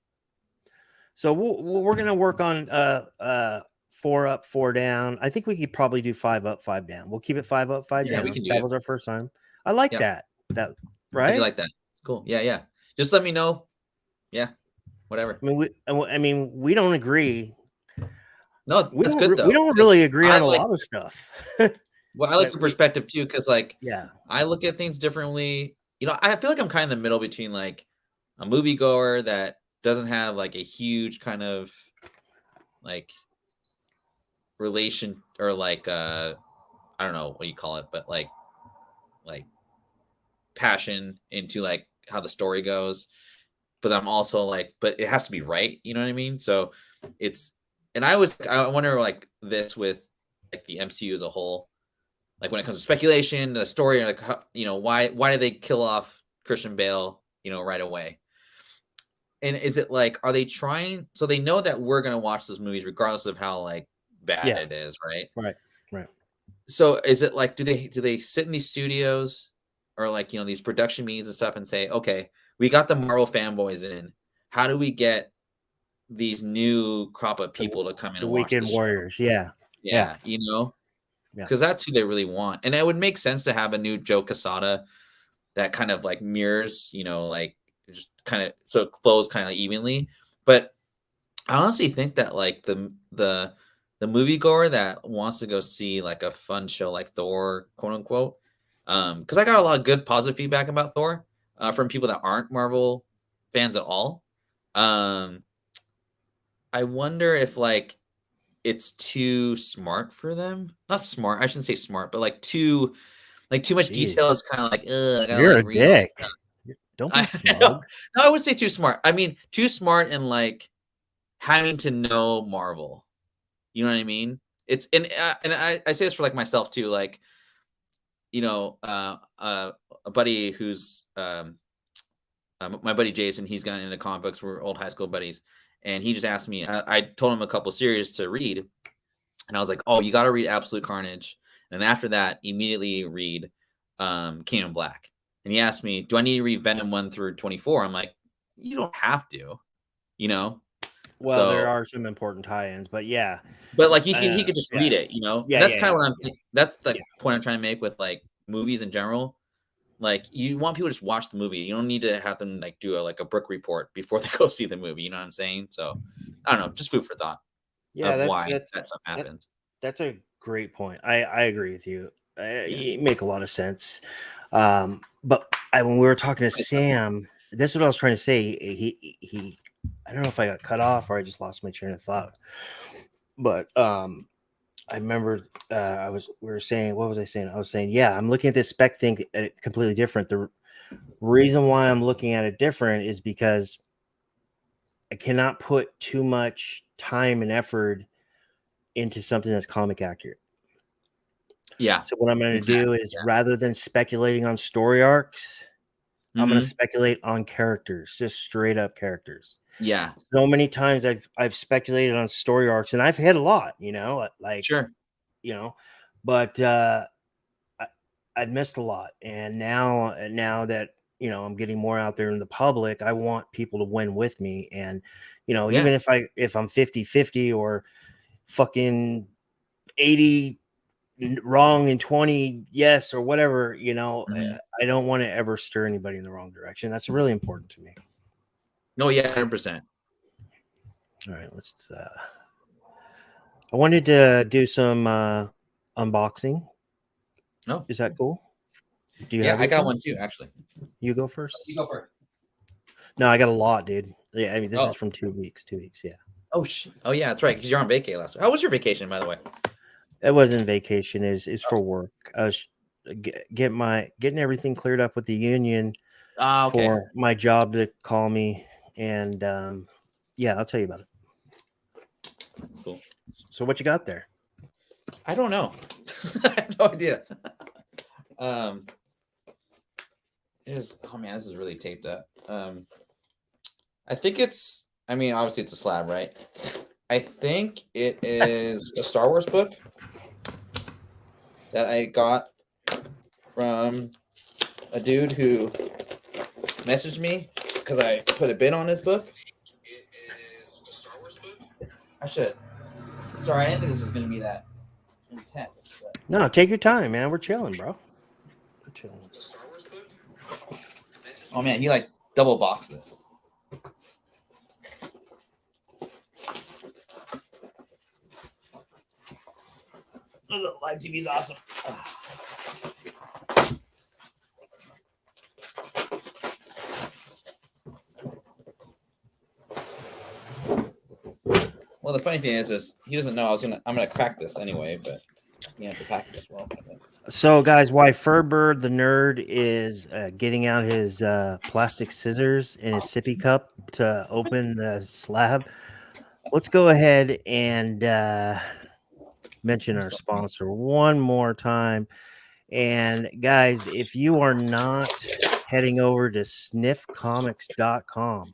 So we're gonna work on 4 up, 4 down. I think we could probably do 5 up, 5 down. We'll keep it 5 up, 5 down. We can do that it. Was our first time. I like that. That right? I do like that. It's cool. Yeah. Just let me know. Yeah. Whatever. I mean, we don't agree. No, that's good though. We don't really agree on a lot of stuff. Well, I like your perspective too, because yeah, I look at things differently. You know, I feel like I'm kind of in the middle between like a moviegoer that doesn't have like a huge kind of like relation or like I don't know what you call it, but like passion into like how the story goes. But I'm also like, but it has to be right. You know what I mean? So and I wonder like this with like the MCU as a whole, like when it comes to speculation, the story, like how, why did they kill off Christian Bale, right away? And is it like, are they trying? So they know that we're gonna watch those movies regardless of how like bad it is, right? Right. So is it like, do they sit in these studios or like these production meetings and stuff and say, okay, we got the Marvel fanboys in. How do we get these new crop of people to come in and watch the Weekend Warriors? Show? Yeah. Because that's who they really want. And it would make sense to have a new Joe Quesada that kind of like mirrors, like just kind of so it flows kind of like evenly. But I honestly think that like the the moviegoer that wants to go see like a fun show like Thor, quote unquote. Because I got a lot of good positive feedback about Thor from people that aren't Marvel fans at all. I wonder if like it's too smart for them. Not smart, I shouldn't say smart, but like too much Jeez. detail is kind of like, I gotta You're like a read all this dick. stuff. Don't be No, smug. I would say too smart. I mean, too smart and like having to know Marvel. You know what I mean? It's and I say this for like myself too. Like, you know, a buddy who's my buddy Jason. He's gotten into comic books. We're old high school buddies, and he just asked me. I told him a couple series to read, and I was like, "Oh, you got to read Absolute Carnage," and after that, immediately read Kingdom Black. And he asked me, "Do I need to read Venom 1 through 24?" I'm like, "You don't have to, you know." Well, there are some important tie-ins, but yeah. But like he could just read it, you know. Yeah, That's yeah, kind of yeah. what I'm thinking. That's the point I'm trying to make with like movies in general. Like you want people to just watch the movie. You don't need to have them like do a book report before they go see the movie. You know what I'm saying? So I don't know, just food for thought. Yeah, of that's why that stuff happens. That's a great point. I agree with you. You make a lot of sense. But when we were talking to Sam, this is what I was trying to say. He I don't know if I got cut off or I just lost my train of thought. But I remember we were saying, what was I saying? I was saying, yeah, I'm looking at this spec thing completely different. The reason why I'm looking at it different is because I cannot put too much time and effort into something that's comic accurate. Yeah. So what I'm going to do is rather than speculating on story arcs, I'm going to speculate on characters, just straight up characters. Yeah. So many times I've speculated on story arcs and I've hit a lot, you know, like, sure, you know, but I've missed a lot. And now that, you know, I'm getting more out there in the public, I want people to win with me. And, you know, even if I'm 50-50 or fucking 80 wrong and 20 yes or whatever, you know, I don't want to ever stir anybody in the wrong direction. That's really important to me. No, yeah, 100%. All right, let's I wanted to do some unboxing. Oh, is that cool? Do you yeah, have I got one too, actually. You go first. You go first. No, I got a lot, dude. Yeah, I mean, this is from 2 weeks. 2 weeks, yeah. Oh shit. Oh yeah, that's right. Because you're on vacation last week. How was your vacation, by the way? It wasn't vacation. Is for work. I was getting everything cleared up with the union for my job to call me, and yeah, I'll tell you about it. Cool. So what you got there? I don't know. I have no idea. Oh man, this is really taped up. I think it's. I mean, obviously it's a slab, right? I think it is a Star Wars book that I got from a dude who messaged me because I put a bid on his book. It is a Star Wars book. I should. Sorry, I didn't think this was going to be that intense. But... No, take your time, man. We're chilling, bro. We're chilling. It's a Star Wars book. Oh man, you like double box this. Live TV is awesome. Well, the funny thing is he doesn't know I'm gonna crack this anyway, but you have to pack it as well. So, guys, why Ferdbirdthenerd is getting out his plastic scissors in his sippy cup to open the slab? Let's go ahead and mention our sponsor one more time. And guys, if you are not heading over to sniffcomics.com,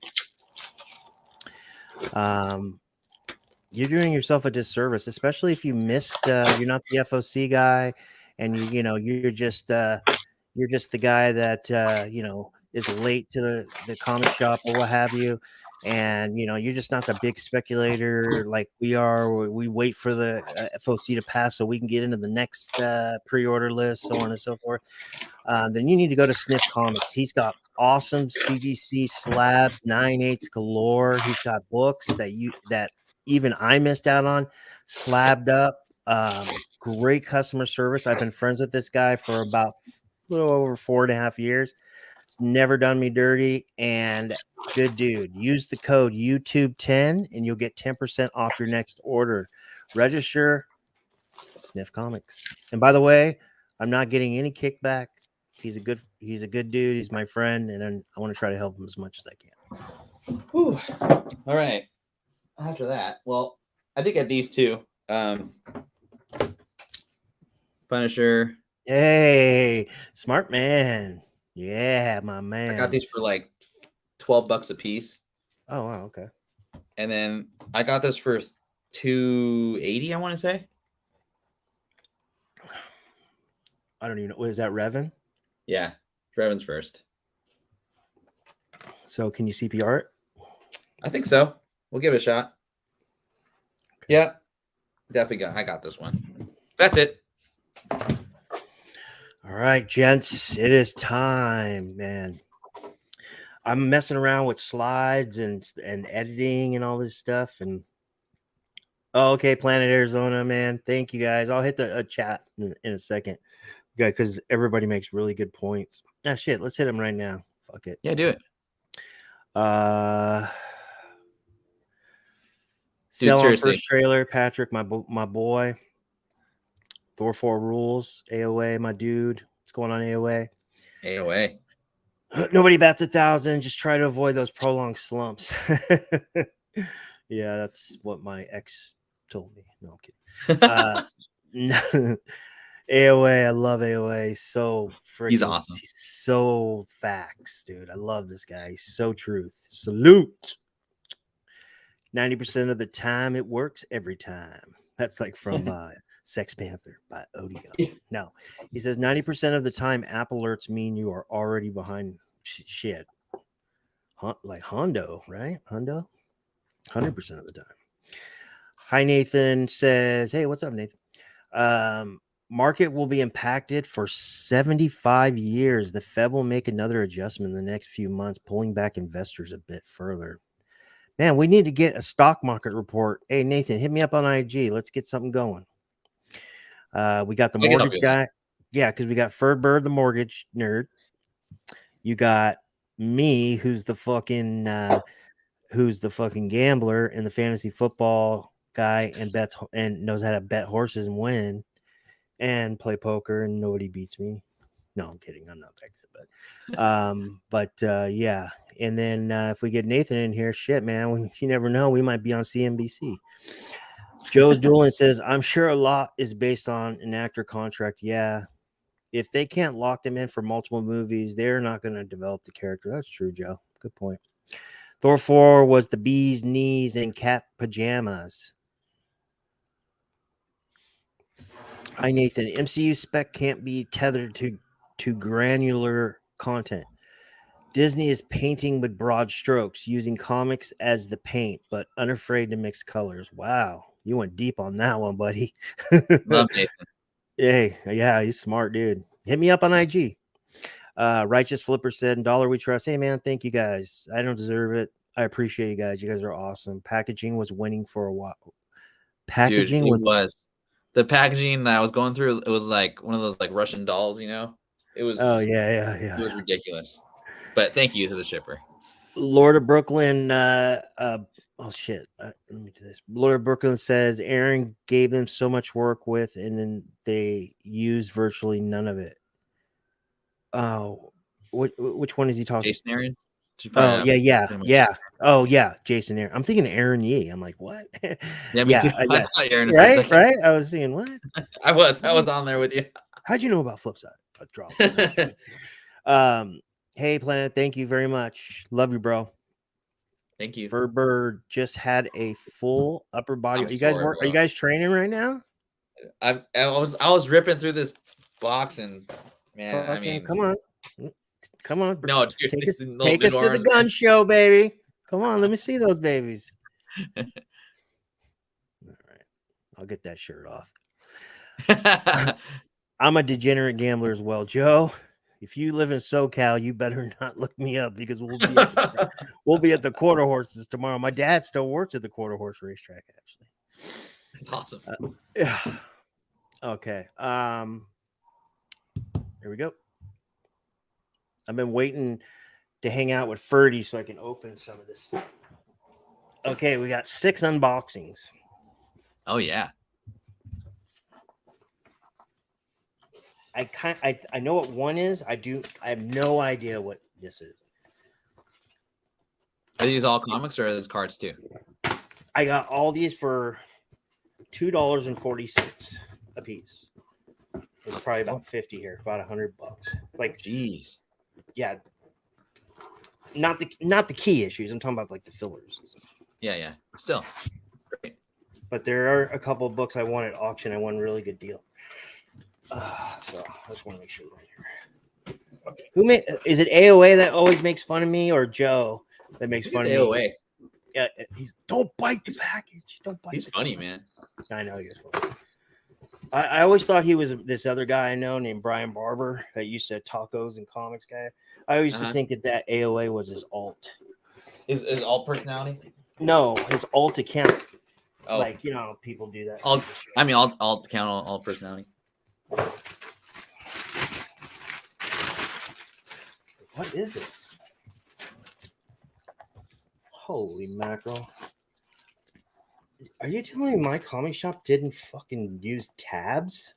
you're doing yourself a disservice, especially if you missed you're not the FOC guy and you're just the guy that is late to the comic shop or what have you. And you're just not the big speculator like we are. We wait for the FOC to pass so we can get into the next pre-order list, so on and so forth. Then you need to go to Sniff Comics. He's got awesome CGC slabs, 9/8 galore. He's got books that even I missed out on. Slabbed up. Great customer service. I've been friends with this guy for about a little over 4.5 years. It's never done me dirty, and good dude. Use the code YouTube10 and you'll get 10% off your next order. Register Sniff Comics. And by the way, I'm not getting any kickback. He's a good dude. He's my friend, and I want to try to help him as much as I can. Whew. All right. After that, well, I did get these two. Punisher. Hey, smart man. Yeah, my man. I got these for like $12 a piece. Oh, wow, okay. And then I got this for $280, I want to say. I don't even know. Is that Revan? Yeah, Revan's first. So can you CPR it? I think so. We'll give it a shot. Okay. Yeah, definitely I got this one. That's it. All right, gents, it is time, man. I'm messing around with slides and editing and all this stuff. And okay, Planet Arizona, man. Thank you guys. I'll hit the chat in a second. Yeah, because everybody makes really good points. Ah, shit. Let's hit them right now. Fuck it. Yeah, do it. Sell on first trailer, Patrick, my boy. Thor 4 rules. AOA, my dude. What's going on, AOA? AOA. Nobody bats 1,000. Just try to avoid those prolonged slumps. Yeah, that's what my ex told me. No, I'm kidding. AOA, I love AOA. So freaking, he's awesome. He's so facts, dude. I love this guy. He's so truth. Salute. 90% of the time, it works every time. That's like from Sex Panther by Odio. No, he says 90% of the time, app alerts mean you are already behind shit. Like Hondo, right? Hondo? 100% of the time. Hi, Nathan says, hey, what's up, Nathan? Market will be impacted for 75 years. The Fed will make another adjustment in the next few months, pulling back investors a bit further. Man, we need to get a stock market report. Hey, Nathan, hit me up on IG. Let's get something going. We got the mortgage guy. Yeah, because we got Ferdbird, the mortgage nerd. You got me, who's the fucking gambler and the fantasy football guy and bets and knows how to bet horses and win and play poker and nobody beats me. No, I'm kidding. I'm not that good, but yeah. And then if we get Nathan in here, shit, man, you never know. We might be on CNBC. Joe's Doolin says, I'm sure a lot is based on an actor contract. Yeah. If they can't lock them in for multiple movies, they're not going to develop the character. That's true, Joe. Good point. Thor 4 was the bee's knees and cat pajamas. Hi, Nathan. MCU spec can't be tethered to granular content. Disney is painting with broad strokes, using comics as the paint, but unafraid to mix colors. Wow. You went deep on that one, buddy. Love Nathan. Hey, yeah, he's smart, dude. Hit me up on IG. Righteous Flipper said, $1 we trust. Hey, man, thank you guys. I don't deserve it. I appreciate you guys. You guys are awesome. Packaging was winning for a while. Packaging was the packaging that I was going through. It was like one of those like Russian dolls, you know. It was. Oh yeah. It was ridiculous. But thank you to the shipper. Lord of Brooklyn. Oh shit. Let me do this. Lord of Brooklyn says Aaron gave them so much work with, and then they used virtually none of it. Oh, which one is he talking? Jason Aaron. Oh yeah. Oh yeah, Jason Aaron. I'm thinking Aaron Yee. I'm like, what? Yeah, me too. I thought Aaron. Right. I was thinking what? I was on there with you. How'd you know about Flipside? I dropped. Hey, Planet. Thank you very much. Love you, bro. Thank you. Furburr just had a full upper body. Are you guys training right now? I was ripping through this box and man, I mean, come on. No, dude, take us to the gun show, baby. Come on, let me see those babies. All right, I'll get that shirt off. I'm a degenerate gambler as well, Joe. if you live in SoCal, you better not look me up because we'll be at the quarter horses tomorrow. My dad still works at the quarter horse racetrack, actually. It's awesome. Yeah. Okay. Here we go. I've been waiting to hang out with Ferdy so I can open some of this stuff. Okay, we got 6 unboxings. Oh yeah. I know what one is. I have no idea what this is. Are these all comics or are these cards too? I got all these for $2.40 a piece. It's probably about 50 here, about $100. Like, jeez. Yeah. Not the key issues. I'm talking about like the fillers and stuff. Yeah. Still. Great. But there are a couple of books I won at auction. I won a really good deal. So I just want to make sure right here. Is it AOA that always makes fun of me, or Joe that makes fun of me? AOA. Yeah, don't bite the package. Don't bite. He's funny, man. I know he's funny. I always thought he was this other guy I know named Brian Barber that used to tacos and comics guy. I always used to think that AOA was his alt. Is alt personality? No, his alt account. Oh, like people do that. Alt account, alt personality. What is this? Holy mackerel. Are you telling me my comic shop didn't fucking use tabs?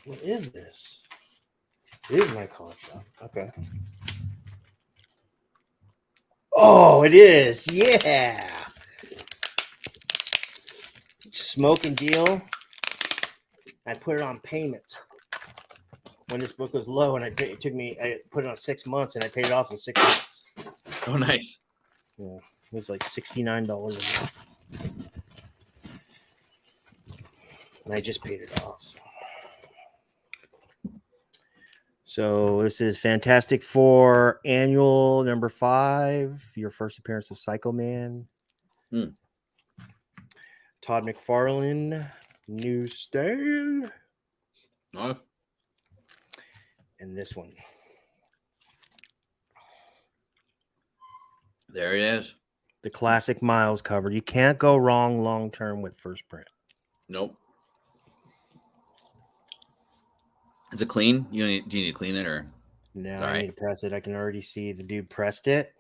What is this? It is my comic shop. Okay. Oh, it is. Yeah. Smoking deal. I put it on payments when this book was low, and I put it on 6 months, and I paid it off in 6 months. Oh, nice. Yeah, it was like $69 a month, and I just paid it off. So this is Fantastic Four Annual number 5. Your first appearance of Psycho Man. Todd McFarlane, newsstand. Oh. And this one. There it is. The classic Miles cover. You can't go wrong long term with first print. Nope. Is it clean? Do you need to clean it or? No, All I right. need to press it. I can already see the dude pressed it.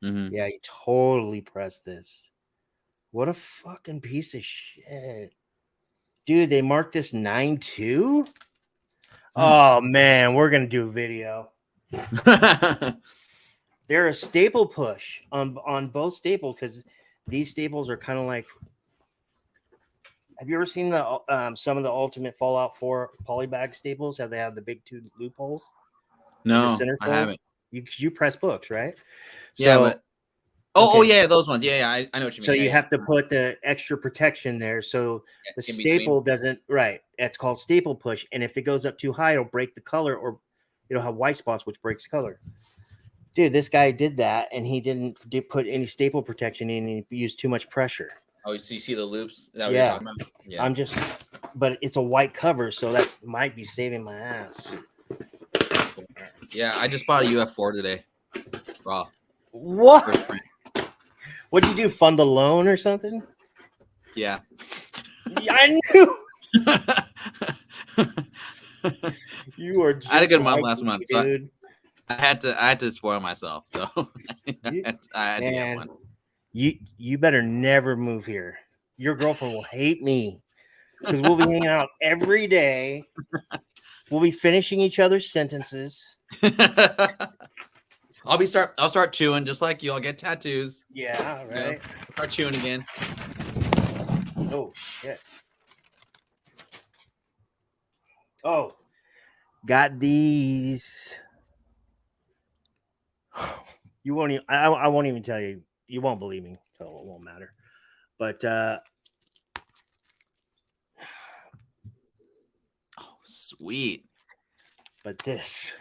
Mm-hmm. Yeah, he totally pressed this. What a fucking piece of shit. Dude, they marked this 9.2? Oh, man, we're going to do a video. They're a staple push on both staples because these staples are kind of like. Have you ever seen the some of the Ultimate Fallout 4 polybag staples? How they have the big 2 loopholes? No, I haven't. You press books, right? Yeah, so, but oh yeah, those ones. Yeah, I know what you mean. So yeah, you have to put the extra protection there, so the staple doesn't. Right, it's called staple push, and if it goes up too high, it'll break the color, or it'll have white spots, which breaks color. Dude, this guy did that, and he didn't put any staple protection in, and he used too much pressure. Oh, so you see the loops? Is that what you're talking about? Yeah. But it's a white cover, so that might be saving my ass. Yeah, I just bought a UF4 today. Raw. What? What'd you do? Fund a loan or something? Yeah. I knew. You are. I had a good month last me, month, dude. So I had to spoil myself, so I had to get one. You better never move here. Your girlfriend will hate me because we'll be hanging out every day. We'll be finishing each other's sentences. I'll start chewing just like you. I'll get tattoos. Yeah, right. Start chewing again. Oh shit. Oh, got these. You won't even. I won't even tell you. You won't believe me, so it won't matter. But oh, sweet. But this,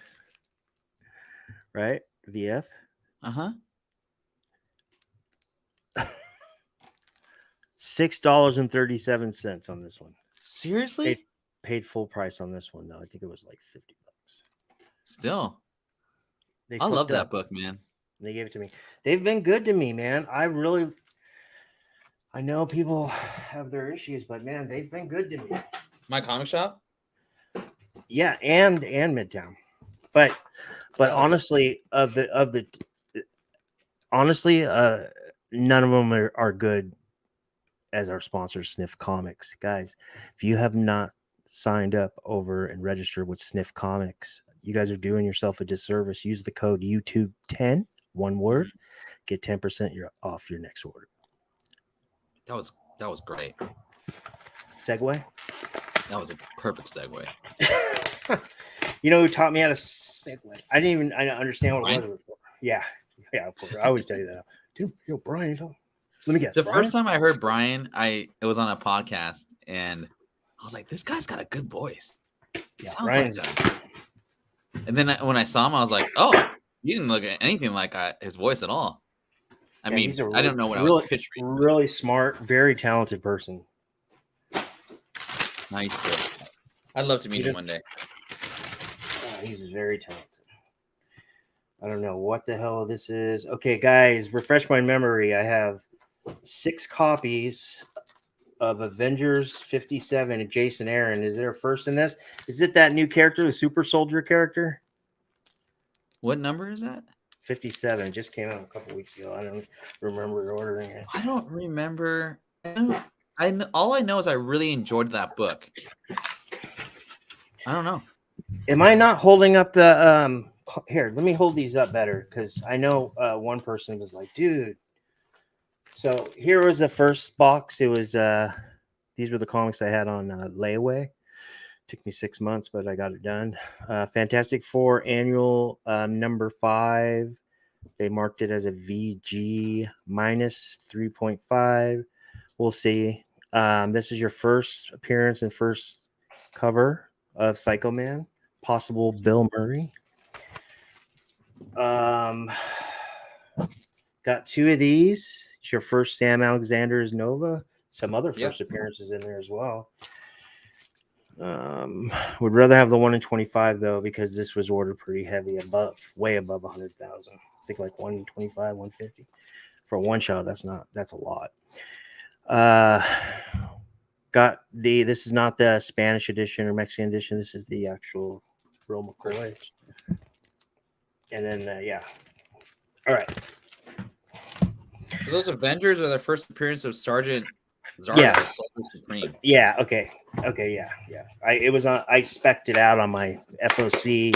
right? VF. $6.37 on this one. Seriously? paid full price on this one though. I think it was like $50. Still, They I love fucked that up. book, man. They gave it to me. They've been good to me, man. I know people have their issues, but man, they've been good to me. My comic shop. Yeah, and Midtown. But honestly, honestly, none of them are good as our sponsor, Sniff Comics. Guys, if you have not signed up over and registered with Sniff Comics, you guys are doing yourself a disservice. Use the code YouTube10, one word, get 10% off your next order. That was great. Segue? That was a perfect segue. You know who taught me how to segue? I didn't understand what it was. Yeah, of course. I always tell you that. Dude, Brian, let me guess. The Brian? first time I heard Brian, it was on a podcast, and I was like, "This guy's got a good voice." Yeah, Sounds Brian's like that. And then when I saw him, I was like, "Oh, you didn't look at anything like his voice at all." I mean, I don't know what I was picturing. Really smart, very talented person. Nice. I'd love to meet him one day. He's very talented. I don't know what the hell this is. Okay, guys, refresh my memory. I have 6 copies of Avengers 57 and Jason Aaron. Is there a first in this? Is it that new character, the Super Soldier character? What number is that? 57. It just came out a couple weeks ago. I don't remember ordering it. I don't remember. All I know is I really enjoyed that book. I don't know. Am I not holding up the here, let me hold these up better because I know one person was like, dude. So here was the first box. It was these were the comics I had on layaway. Took me 6 months, but I got it done. Fantastic Four annual number 5. They marked it as a VG minus 3.5. We'll see. This is your first appearance and first cover of Psycho Man. Possible Bill Murray. Got 2 of these. It's your first Sam Alexander's Nova. Some other first appearances in there as well. Would rather have the 1 in 25 though, because this was ordered pretty heavy, way above 100,000. I think like 125, 150 for a one shot. That's a lot. This is not the Spanish edition or Mexican edition. This is the actual real McCoy. And then all right. So those Avengers are their first appearance of Sergeant Zardo, Soldier Supreme. Yeah. Okay. Yeah. It was on. I spec'd it out on my FOC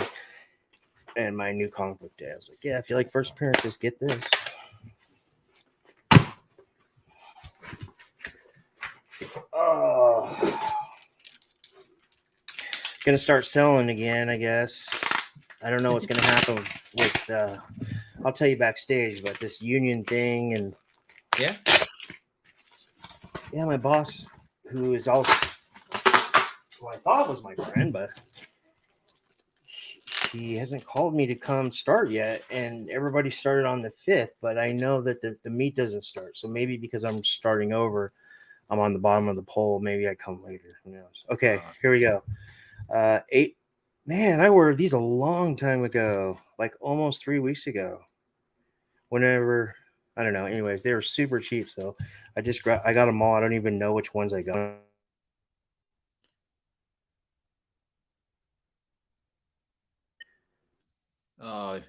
and my new comic book day. I was like, I feel like first appearances get this. Oh, gonna start selling again, I guess. I don't know what's gonna happen with. I'll tell you backstage, but this union thing and yeah, my boss, who is also who I thought was my friend, but she hasn't called me to come start yet, and everybody started on the 5th, but I know that the meet doesn't start, so maybe because I'm starting over, I'm on the bottom of the poll. Maybe I come later. Who knows? Okay, here we go. 8. Man, I ordered these a long time ago, like almost 3 weeks ago. Whenever, I don't know. Anyways, they were super cheap, so I got them all. I don't even know which ones I got. Oh.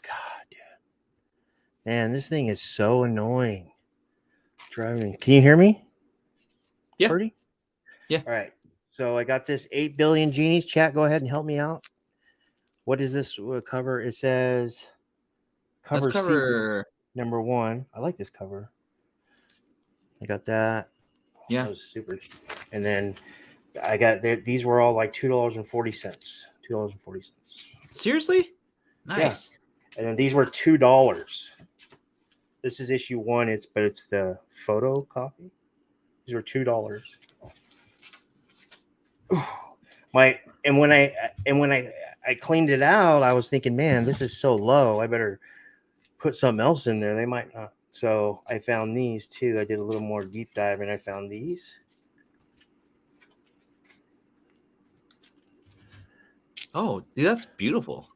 God, dude. Man, this thing is so annoying. Driving. Can you hear me? Yeah. Purdy? Yeah. All right. So I got this 8 billion genies. Chat, go ahead and help me out. What is this cover? It says cover number 1. I like this cover. I got that. Yeah. That was super cheap. And then I got these were all like $2.40. $2.40. Seriously? Nice. Yeah. And then these were $2. This is issue 1. It's the photo copy. These were $2. When I cleaned it out, I was thinking, man, this is so low. I better put something else in there. They might not. So I found these too. I did a little more deep dive and I found these. Oh, dude, that's beautiful.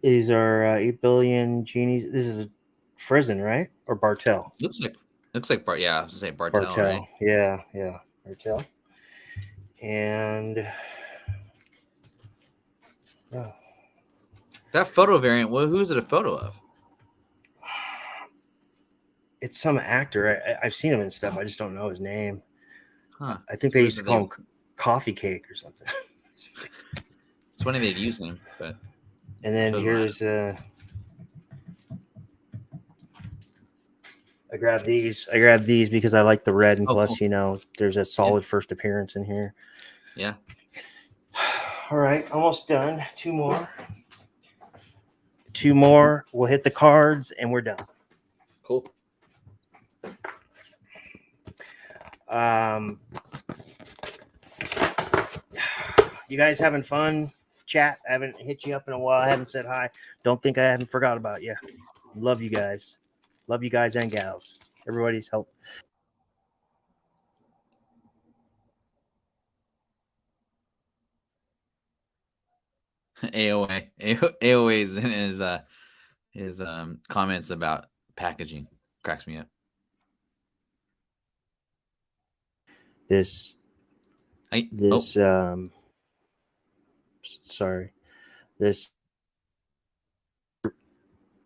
These are 8 billion genies. This is a Frizen, right? Or Bartel? Looks like Bart. Yeah, I was gonna say Bartel, right? Yeah, Bartel. And oh, That photo variant. Well, who is it a photo of? it's some actor. I've seen him and stuff. I just don't know his name. Huh? I think they used to call him Coffee Cake or something. It's funny they'd use him, but. And then here's I grabbed these. I grabbed these because I like the red, and plus, cool. There's a solid first appearance in here. Yeah. All right, almost done. Two more. We'll hit the cards, and we're done. Cool. You guys having fun? Chat. I haven't hit you up in a while. I haven't said hi. Don't think I haven't forgot about you. Love you guys. Love you guys and gals. Everybody's help. AOA is in his comments about packaging. Cracks me up. This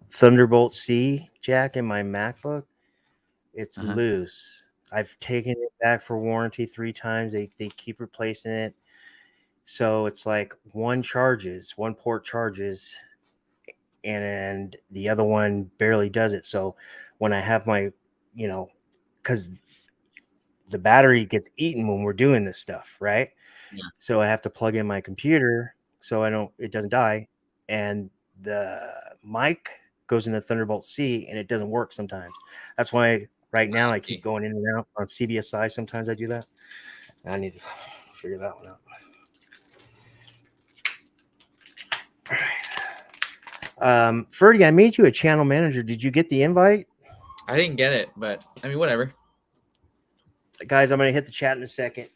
Thunderbolt C jack in my MacBook, it's loose. I've taken it back for warranty 3 times. They keep replacing it. So it's like one port charges, and the other one barely does it. So when I have my, because the battery gets eaten when we're doing this stuff, right? Yeah. So I have to plug in my computer so it doesn't die. And the mic goes into Thunderbolt C and it doesn't work sometimes. That's why right now I keep going in and out on CBSI. Sometimes I do that. I need to figure that one out. All right. Ferdy, I made you a channel manager. Did you get the invite? I didn't get it, but I mean, whatever. Guys, I'm going to hit the chat in a second.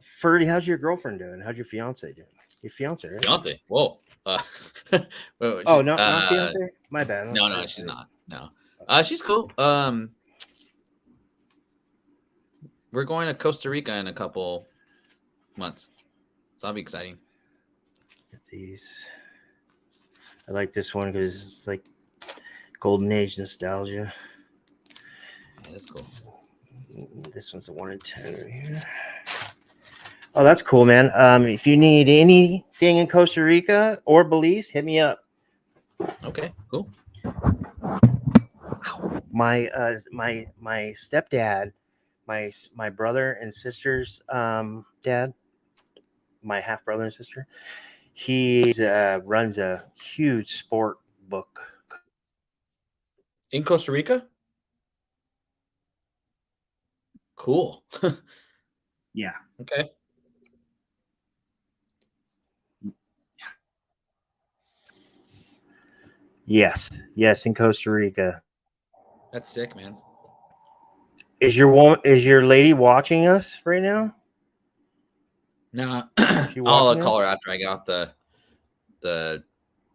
Ferdy, how's your girlfriend doing? How's your fiance doing? Your fiance, right? Fiance. Whoa. Not fiance? My bad. No, she's not. No. She's cool. We're going to Costa Rica in a couple months. So that'll be exciting. These. I like this one because it's like golden age nostalgia. Yeah, that's cool. This one's a 1 in 10 right here. Oh, that's cool, man. If you need anything in Costa Rica or Belize, hit me up. Okay, cool. My stepdad, my brother and sister's dad, my half brother and sister, he runs a huge sport book in Costa Rica. Cool. Yeah. Okay. Yes, in Costa Rica. That's sick, man. Is your lady watching us right now? No, I'll call her after I got the.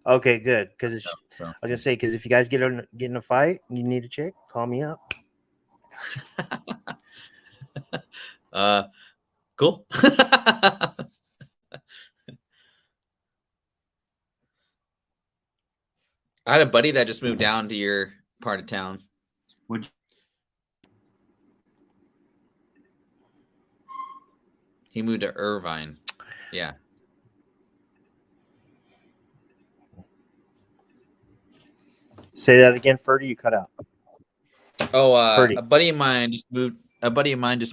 Okay, good. Because I was gonna say, because if you guys get in a fight and you need a chick, call me up. Cool. I had a buddy that just moved down to your part of town. He moved to Irvine. Yeah. Say that again, Ferdy. You cut out. Oh, a buddy of mine just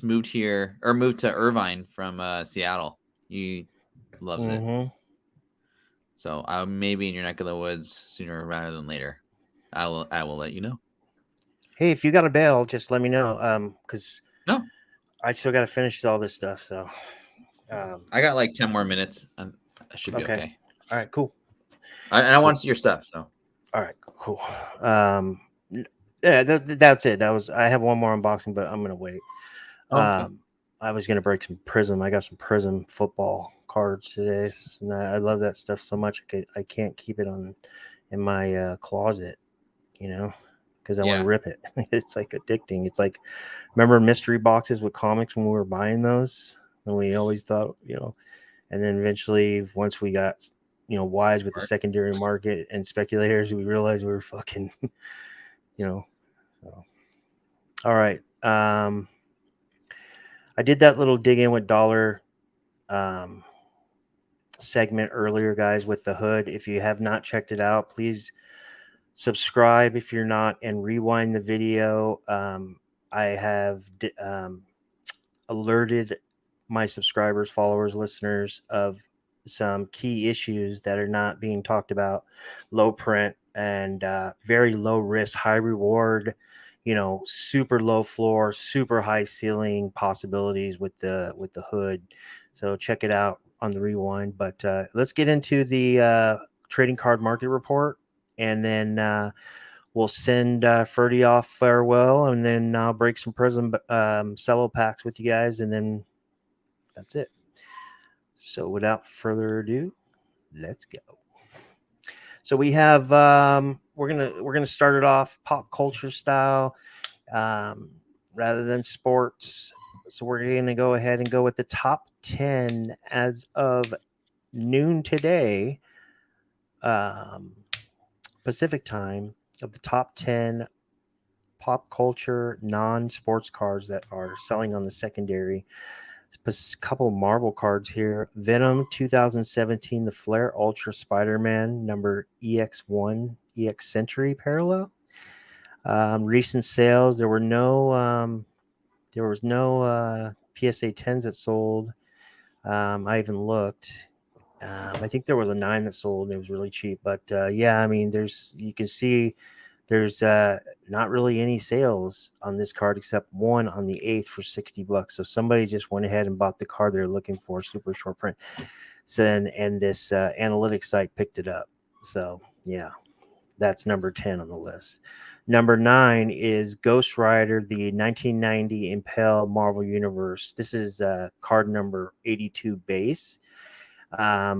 moved here, or moved to Irvine from Seattle. He loves it. So I may be in your neck of the woods sooner rather than later. I will let you know. Hey, if you got a bail, just let me know. Because No, I still got to finish all this stuff. So, I got like 10 more minutes. I should be okay. All right, cool. And I want to see your stuff. So All right, cool. Yeah, that's it. I have one more unboxing, but I'm gonna wait. okay. I was gonna break some Prism. I got some Prism football cards today, and I love that stuff so much. I can't keep it in my closet, because I want to rip it. It's like addicting. It's like, remember mystery boxes with comics when we were buying those, and we always thought, and then eventually once we got wise with the secondary market and speculators, we realized we were fucking, so. All right. I did that little dig in with dollar segment earlier, guys, with the hood. If you have not checked it out, please subscribe if you're not, and rewind the video. I have alerted my subscribers, followers, listeners of some key issues that are not being talked about. Low print and very low risk, high reward, super low floor, super high ceiling possibilities with the hood. So check it out on the rewind. But let's get into the trading card market report, and then we'll send Ferdy off farewell, and then I'll break some Prism cello packs with you guys, and then that's it. So without further ado, let's go. So we have we're gonna start it off pop culture style rather than sports. So we're gonna go ahead and go with the top 10 as of noon today, Pacific time, of the top 10 pop culture non-sports cards that are selling on the secondary. A couple Marvel cards here. Venom 2017, the Flare Ultra Spider-Man number EX1 EX Century parallel. Recent sales, there was no PSA 10s that sold. I even looked. I think there was a 9 that sold, and it was really cheap. But yeah, I mean, you can see there's not really any sales on this card except one on the 8th for $60. So somebody just went ahead and bought the card they're looking for, super short print. So, and this analytics site picked it up. So yeah, that's number 10 on the list. Number 9 is Ghost Rider, the 1990 Impel Marvel Universe. This is card number 82 base. I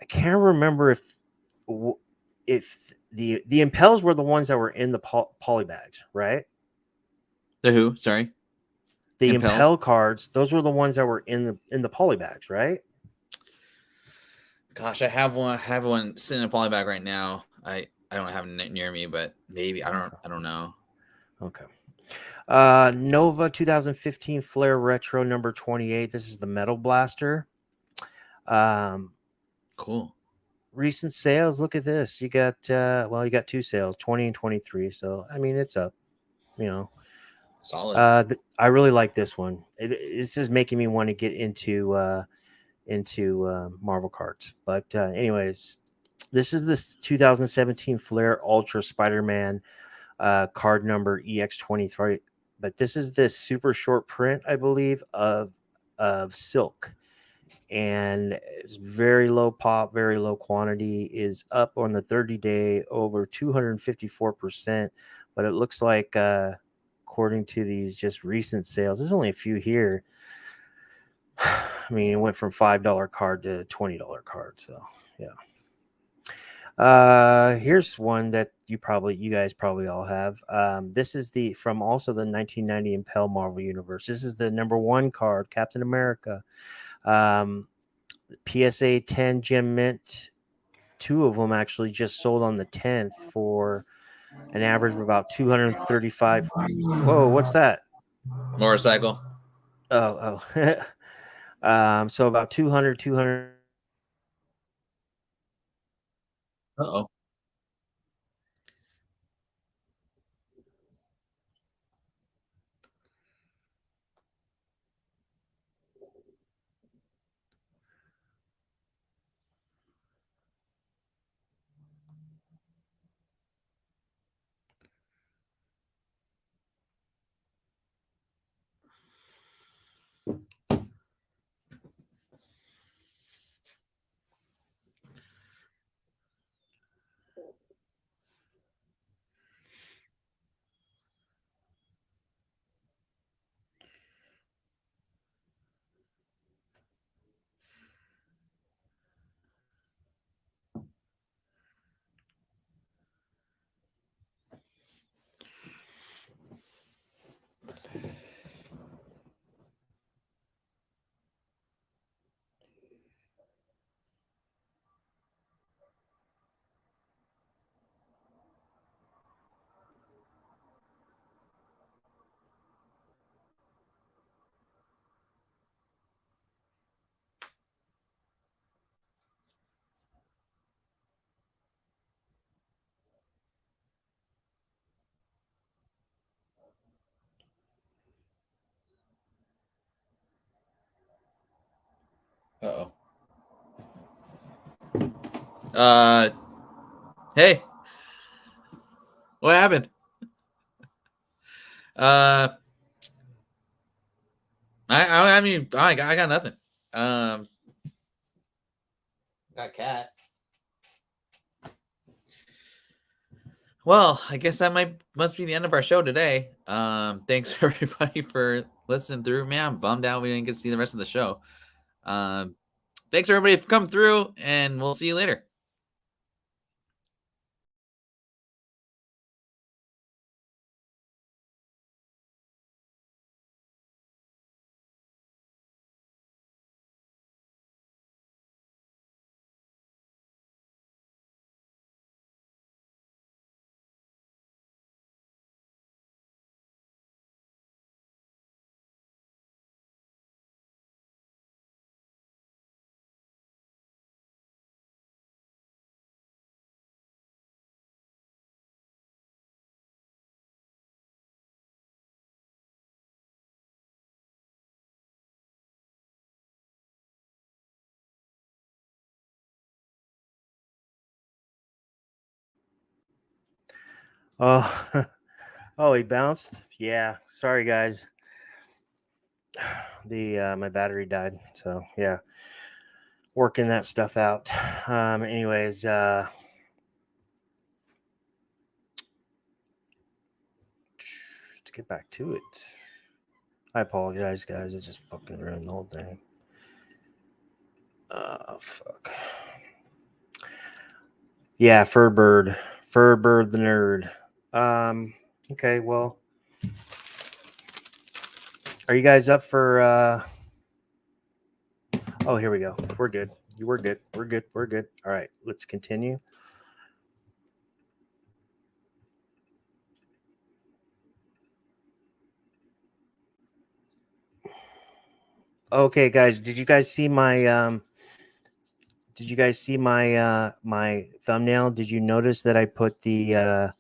can't remember if the Impels were the ones that were in the poly bags, right? The who? Sorry. The Impels? Impel cards, those were the ones that were in the poly bags, right? Gosh, I have one sitting in a poly bag right now. I don't have it near me, but maybe I don't know. Okay. Nova 2015 Flare Retro number 28. This is the Metal Blaster. Cool. Recent sales, look at this. You got you got 2 sales, 20 and 23. So I mean, it's up, Solid. I really like this one. This is making me want to get into Marvel cards. But anyways, this is this 2017 Flare Ultra Spider-Man card number EX23. But this is this super short print, I believe, of silk. And it's very low pop, very low quantity, is up on the 30-day over 254%. But it looks like, according to these just recent sales, there's only a few here. I mean, it went from $5 card to $20 card. So yeah. Here's one that you guys probably all have. This is from also the 1990 Impel Marvel Universe. This is the number 1 card, Captain America. PSA 10 gem mint. 2 of them actually just sold on the 10th for an average of about 235. Whoa, what's that? Motorcycle. Oh. So about 200. Uh-oh. Uh-oh. Hey. What happened? I mean, I got nothing. Got cat. Well, I guess that must be the end of our show today. Thanks everybody for listening through. Man, I'm bummed out we didn't get to see the rest of the show. Thanks everybody for coming through, and we'll see you later. Oh, oh, he bounced. Yeah, sorry guys. My battery died, so yeah, working that stuff out. Anyways, to get back to it, I apologize, guys. It just fucking ruined the whole thing. Fuck. Yeah, Ferdbirdthenerd. Okay, well, are you guys up for? Oh, here we go. We're good. We're good. We're good. We're good. All right, let's continue. Okay, guys, did you guys see my my thumbnail? Did you notice that I put the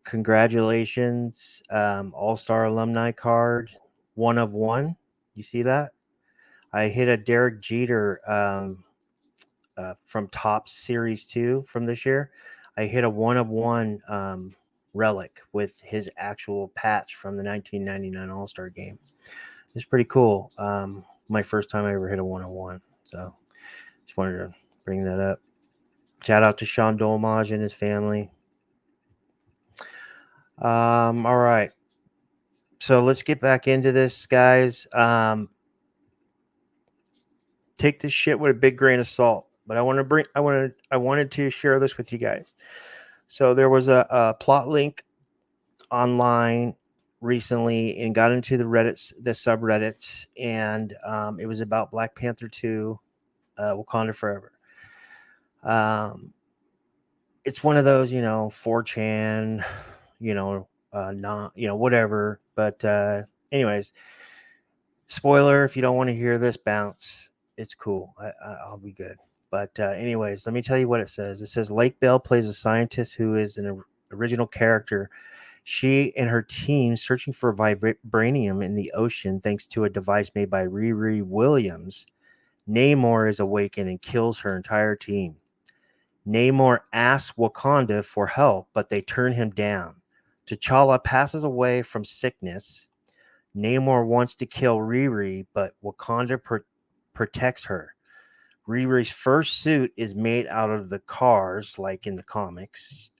congratulations all-star alumni card 1 of 1? You see that? I hit a Derek Jeter from Topps Series 2 from this year. I hit a 1 of 1 relic with his actual patch from the 1999 All-Star game. It's pretty cool. My first time I ever hit a 1 of 1. So just wanted to bring that up. Shout out to Shawn Dolmage and his family. All right. So let's get back into this, guys. Take this shit with a big grain of salt. But I wanted to share this with you guys. So there was a plot link online recently and got into the subreddits, and it was about Black Panther 2, Wakanda Forever. It's one of those, 4chan, not, whatever. But anyways, spoiler, if you don't want to hear this, bounce. It's cool. I'll be good. But anyways, let me tell you what it says. It says Lake Bell plays a scientist who is an original character. She and her team searching for vibranium in the ocean thanks to a device made by Riri Williams. Namor is awakened and kills her entire team. Namor asks Wakanda for help, but they turn him down. T'Challa passes away from sickness. Namor wants to kill Riri, but Wakanda protects her. Riri's first suit is made out of the cars, like in the comics.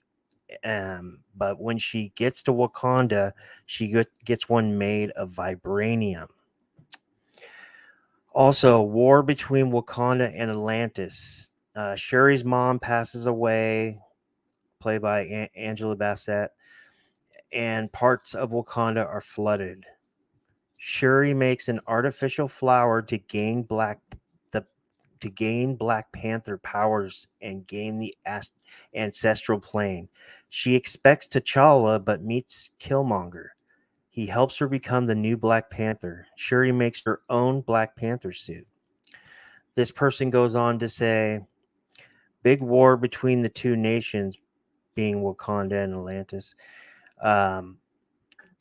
But when she gets to Wakanda, she gets one made of vibranium. Also, war between Wakanda and Atlantis. Shuri's mom passes away, played by Angela Bassett, and parts of Wakanda are flooded. Shuri makes an artificial flower to gain Black Panther powers and gain the ancestral plane. She expects T'Challa but meets Killmonger. He helps her become the new Black Panther. Shuri makes her own Black Panther suit. This person goes on to say, big war between the two nations, being Wakanda and Atlantis.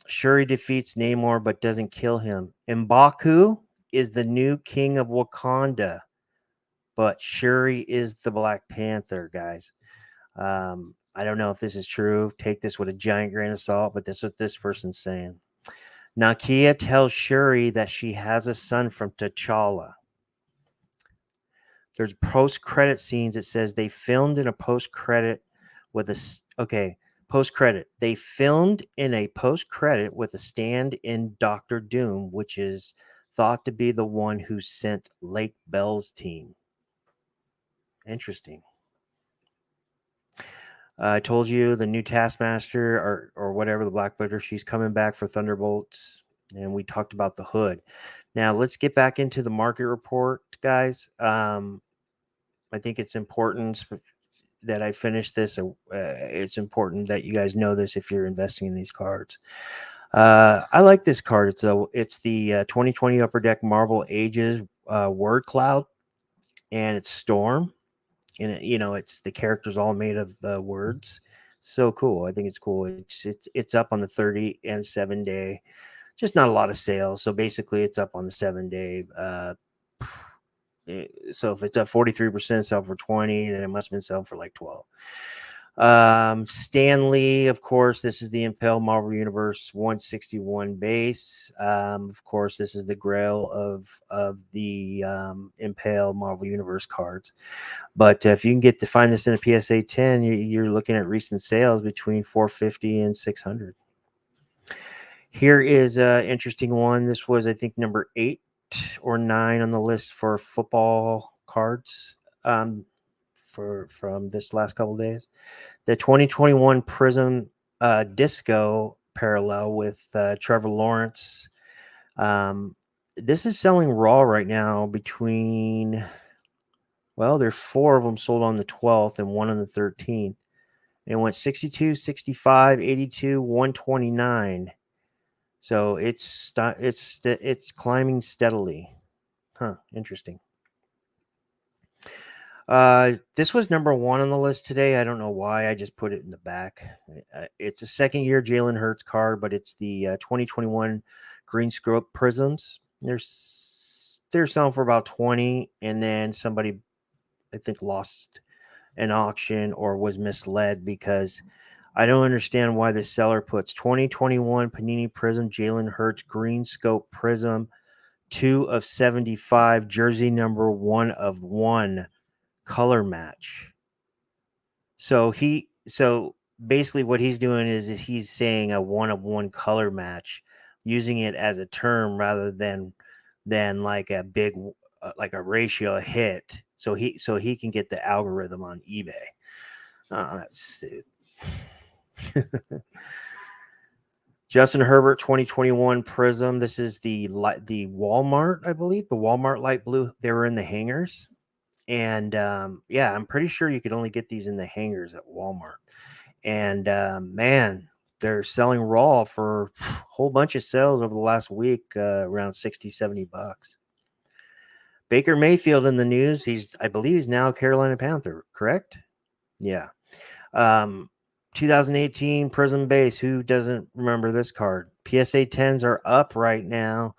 Shuri defeats Namor but doesn't kill him. M'Baku is the new king of Wakanda. but Shuri is the Black Panther, guys. I don't know if this is true. Take this with a giant grain of salt, but this is what this person's saying. Nakia tells Shuri that she has a son from T'Challa. There's post-credit scenes. It says they filmed in a post-credit with a post-credit. They filmed in a post-credit with a stand-in Doctor Doom, which is thought to be the one who sent Lake Bell's team. Interesting. I told you the new Taskmaster or whatever, the Black Widow, she's coming back for Thunderbolts, and we talked about the Hood. Now let's get back into the market report, guys. I think it's important that I finish this. It's important that you guys know this if you're investing in these cards. I like this card. It's the 2020 Upper Deck Marvel Ages Word Cloud, and it's Storm. And it's the characters all made of the words. So cool. I think it's cool. It's up on the 30 and 7 day. Just not a lot of sales. So basically, it's up on the 7 day. So if it's up 43%, sell for 20, then it must have been sold for like 12. Stanley, of course, this is the Impel Marvel Universe 161 base. Of course, this is the grail of the Impel Marvel Universe cards. But if you can find this in a PSA 10, you're looking at recent sales between 450 and 600. Here is an interesting one. This was, I think, number 8 or 9 on the list for football cards from this last couple of days. The 2021 Prism Disco parallel with Trevor Lawrence. This is selling raw right now between, well, there's 4 of them sold on the 12th and 1 on the 13th. And it went 62, 65, 82, 129. So it's climbing steadily. Huh, interesting. This was number 1 on the list today. I don't know why. I just put it in the back. It's a second-year Jalen Hurts card, but it's the 2021 Green Scope Prisms. They're selling for about 20, and then somebody, I think, lost an auction or was misled, because I don't understand why the seller puts 2021 Panini Prism Jalen Hurts Green Scope Prism 2 of 75 jersey number 1 of 1 color match. So basically what he's doing is he's saying a 1 of 1 color match, using it as a term rather than like a big like a ratio hit, so he can get the algorithm on eBay. That's stupid. Justin Herbert 2021 Prism. This is the Walmart, I believe, the Walmart light blue. They were in the hangers, and yeah, I'm pretty sure you could only get these in the hangers at Walmart. And man, they're selling raw for a whole bunch of sales over the last week, around $60-$70. Baker Mayfield in the news. I believe he's now a Carolina Panther, correct? Yeah. 2018 Prism base. Who doesn't remember this card? PSA 10s are up right now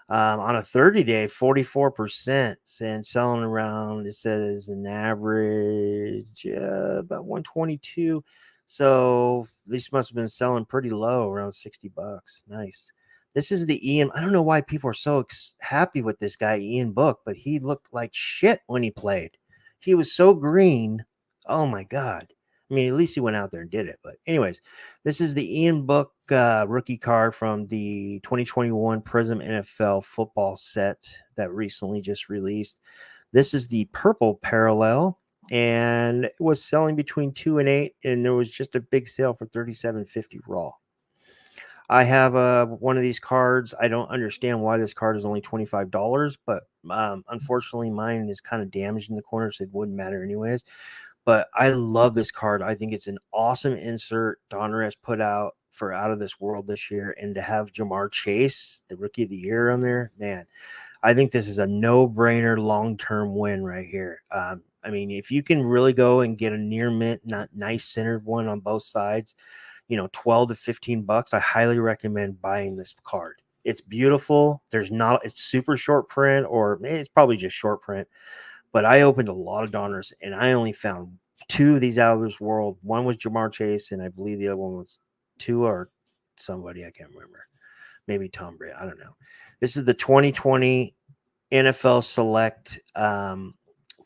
on a 30-day, 44%, and selling around, it says, an average about 122. So these must have been selling pretty low, around $60. Nice. This is the Ian. I don't know why people are so happy with this guy, Ian Book, but he looked like shit when he played. He was so green. Oh my God. I mean, at least he went out there and did it. But anyways, this is the Ian Book rookie card from the 2021 Prism NFL football set that recently just released. This is the purple parallel, and it was selling between 2 and 8, and there was just a big sale for $37.50 raw. I have one of these cards. I don't understand why this card is only $25, but unfortunately mine is kind of damaged in the corner, so it wouldn't matter anyways. But I love this card. I think it's an awesome insert Donruss put out for Out of This World this year, and to have Jamar Chase, the Rookie of the Year, on there, man, I think this is a no-brainer long-term win right here. I mean, if you can really go and get a near mint, not nice centered one on both sides, $12 to $15, I highly recommend buying this card. It's beautiful. It's super short print, or it's probably just short print, But I opened a lot of Donners, and I only found 2 of these out of this world. One was Jamar Chase, and I believe the other one was Tua or somebody, I can't remember. Maybe Tom Brady. I don't know. This is the 2020 NFL Select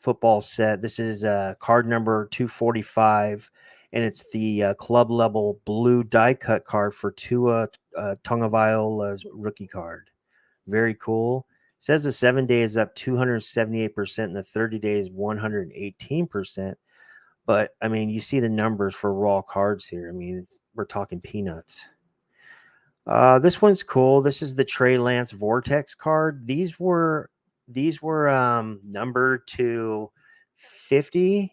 football set. This is card number 245, and it's the club level blue die cut card for Tua Tagovailoa's rookie card. Very cool. It says the 7 day is up 278%, and the 30 days 118%. But I mean, you see the numbers for raw cards here. I mean, we're talking peanuts. This one's cool. This is the Trey Lance Vortex card. These were numbered to 50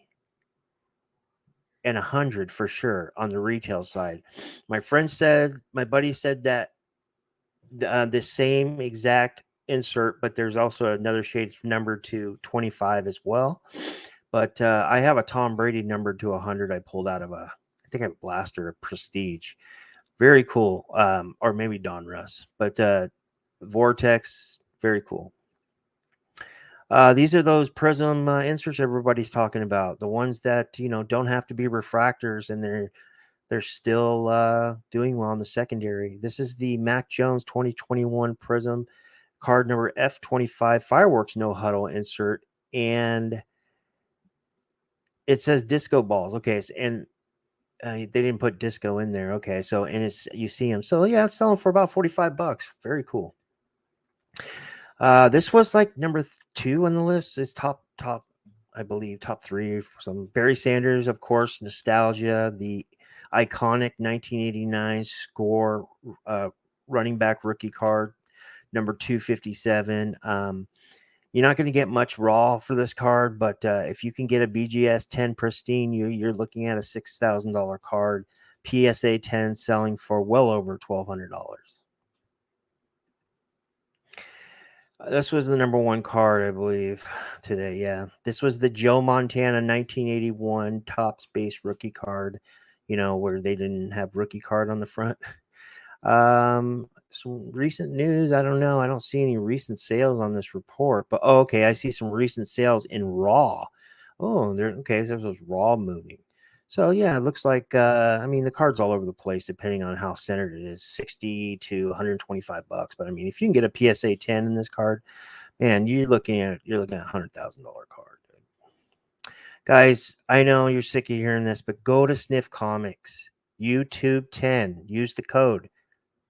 and 100 for sure on the retail side. My buddy said that the same exact insert, but there's also another shade numbered to 25 as well. But I have a Tom Brady numbered to 100. I pulled out of I think I have a Blaster, a Prestige. Very cool. Or maybe Don Russ, but Vortex, very cool. These are those prism inserts everybody's talking about. The ones that don't have to be refractors, and they're still doing well in the secondary. This is the Mac Jones 2021 Prism card number F25 Fireworks No Huddle insert, and it says disco balls. Okay, and they didn't put disco in there. Okay, so and you see them. So yeah, it's selling for about $45. Very cool. This was like number 2 on the list. It's top, I believe, top 3 for some. Barry Sanders, of course, nostalgia, the iconic 1989 score running back rookie card, number 257. You're not going to get much raw for this card, but if you can get a BGS 10 pristine, you're looking at a $6,000 card. PSA 10 selling for well over $1,200. This was the number 1 card, I believe, today. Yeah, this was the Joe Montana 1981 Topps base rookie card. Where they didn't have rookie card on the front. Some recent news. I don't know. I don't see any recent sales on this report, but okay, I see some recent sales in raw. Oh, okay. So there's raw moving. So yeah, it looks like I mean the card's all over the place depending on how centered it is, 60 to $125. But I mean, if you can get a PSA 10 in this card, man, you're looking at $100,000 card. Guys, I know you're sick of hearing this, but go to Sniff Comics, YouTube 10. Use the code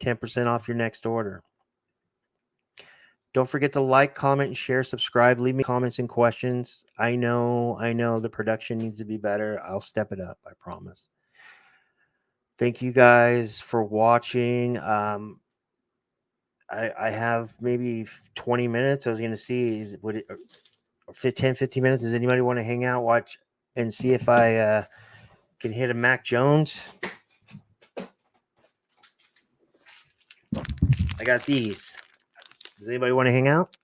10% off your next order. Don't forget to like, comment, and share, subscribe. Leave me comments and questions. I know the production needs to be better. I'll step it up, I promise. Thank you guys for watching. I have maybe 20 minutes. I was going to see, 10, 15 minutes. Does anybody want to hang out, watch, and see if I can hit a Mac Jones? I got these. Does anybody want to hang out?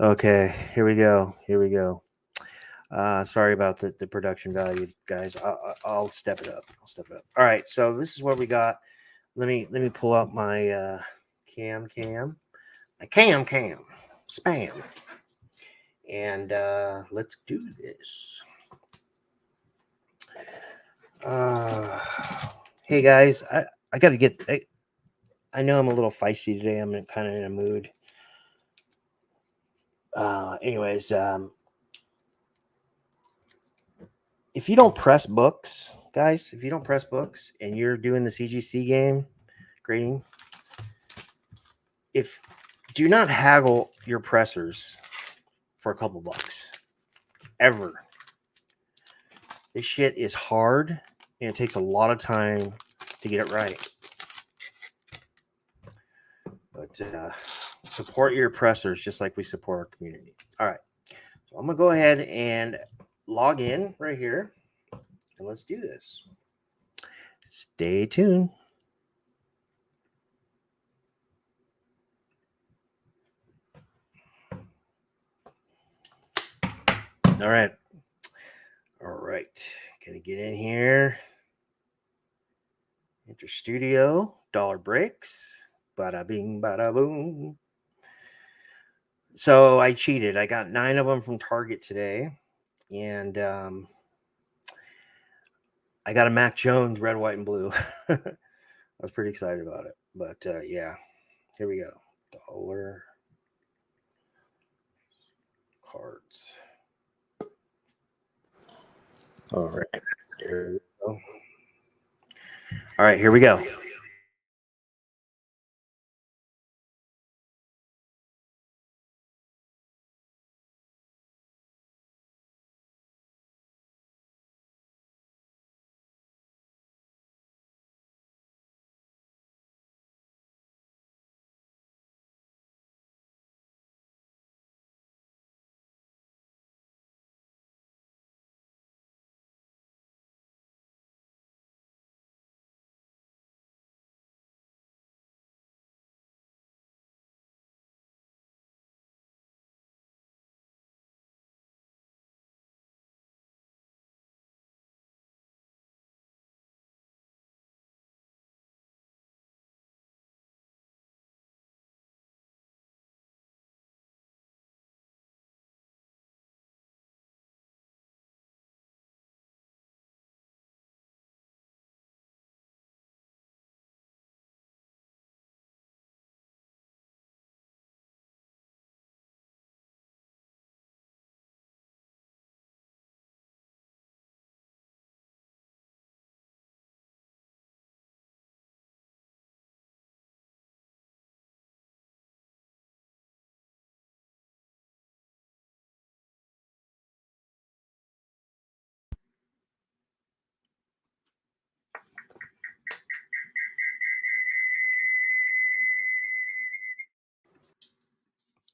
Okay, here we go. Sorry about the production value, guys. I'll step it up. All right, so this is what we got. Let me pull out my cam, my cam spam, and let's do this. Hey guys, I got to get. I know I'm a little feisty today. I'm kind of in a mood. Anyways, if you don't press books, guys, and you're doing the CGC game grading, do not haggle your pressers for a couple bucks ever. This shit is hard and it takes a lot of time to get it right. But Support your oppressors just like we support our community. All right. So I'm going to go ahead and log in right here. And let's do this. Stay tuned. All right. All right. Gonna get in here. Enter studio. Dollar breaks. Bada bing, bada boom. So I cheated. I got 9 of them from Target today. And I got a Mac Jones red, white, and blue. I was pretty excited about it. But yeah, here we go. Dollar cards. All right. Here we go. All right, here we go.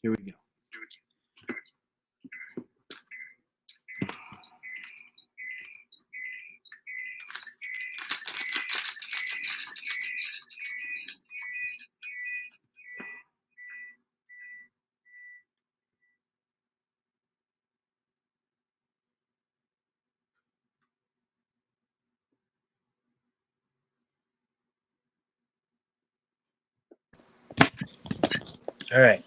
Here we go. All right.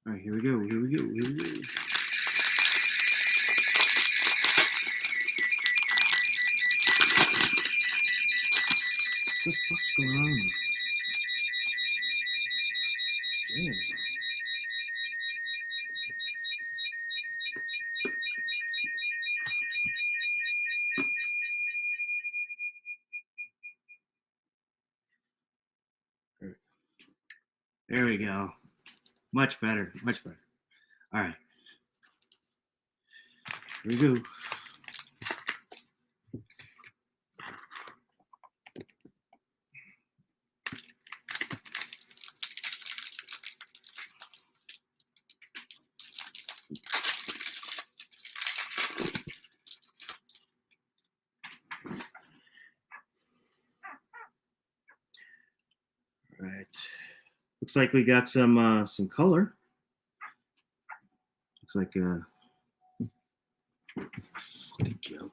All right, here we go. Here we go. Here we go. What the fuck's going on? Damn. There we go. Much better. Much better. All right. Here we go. All right. Looks like we got some color. Looks like a fucking joke.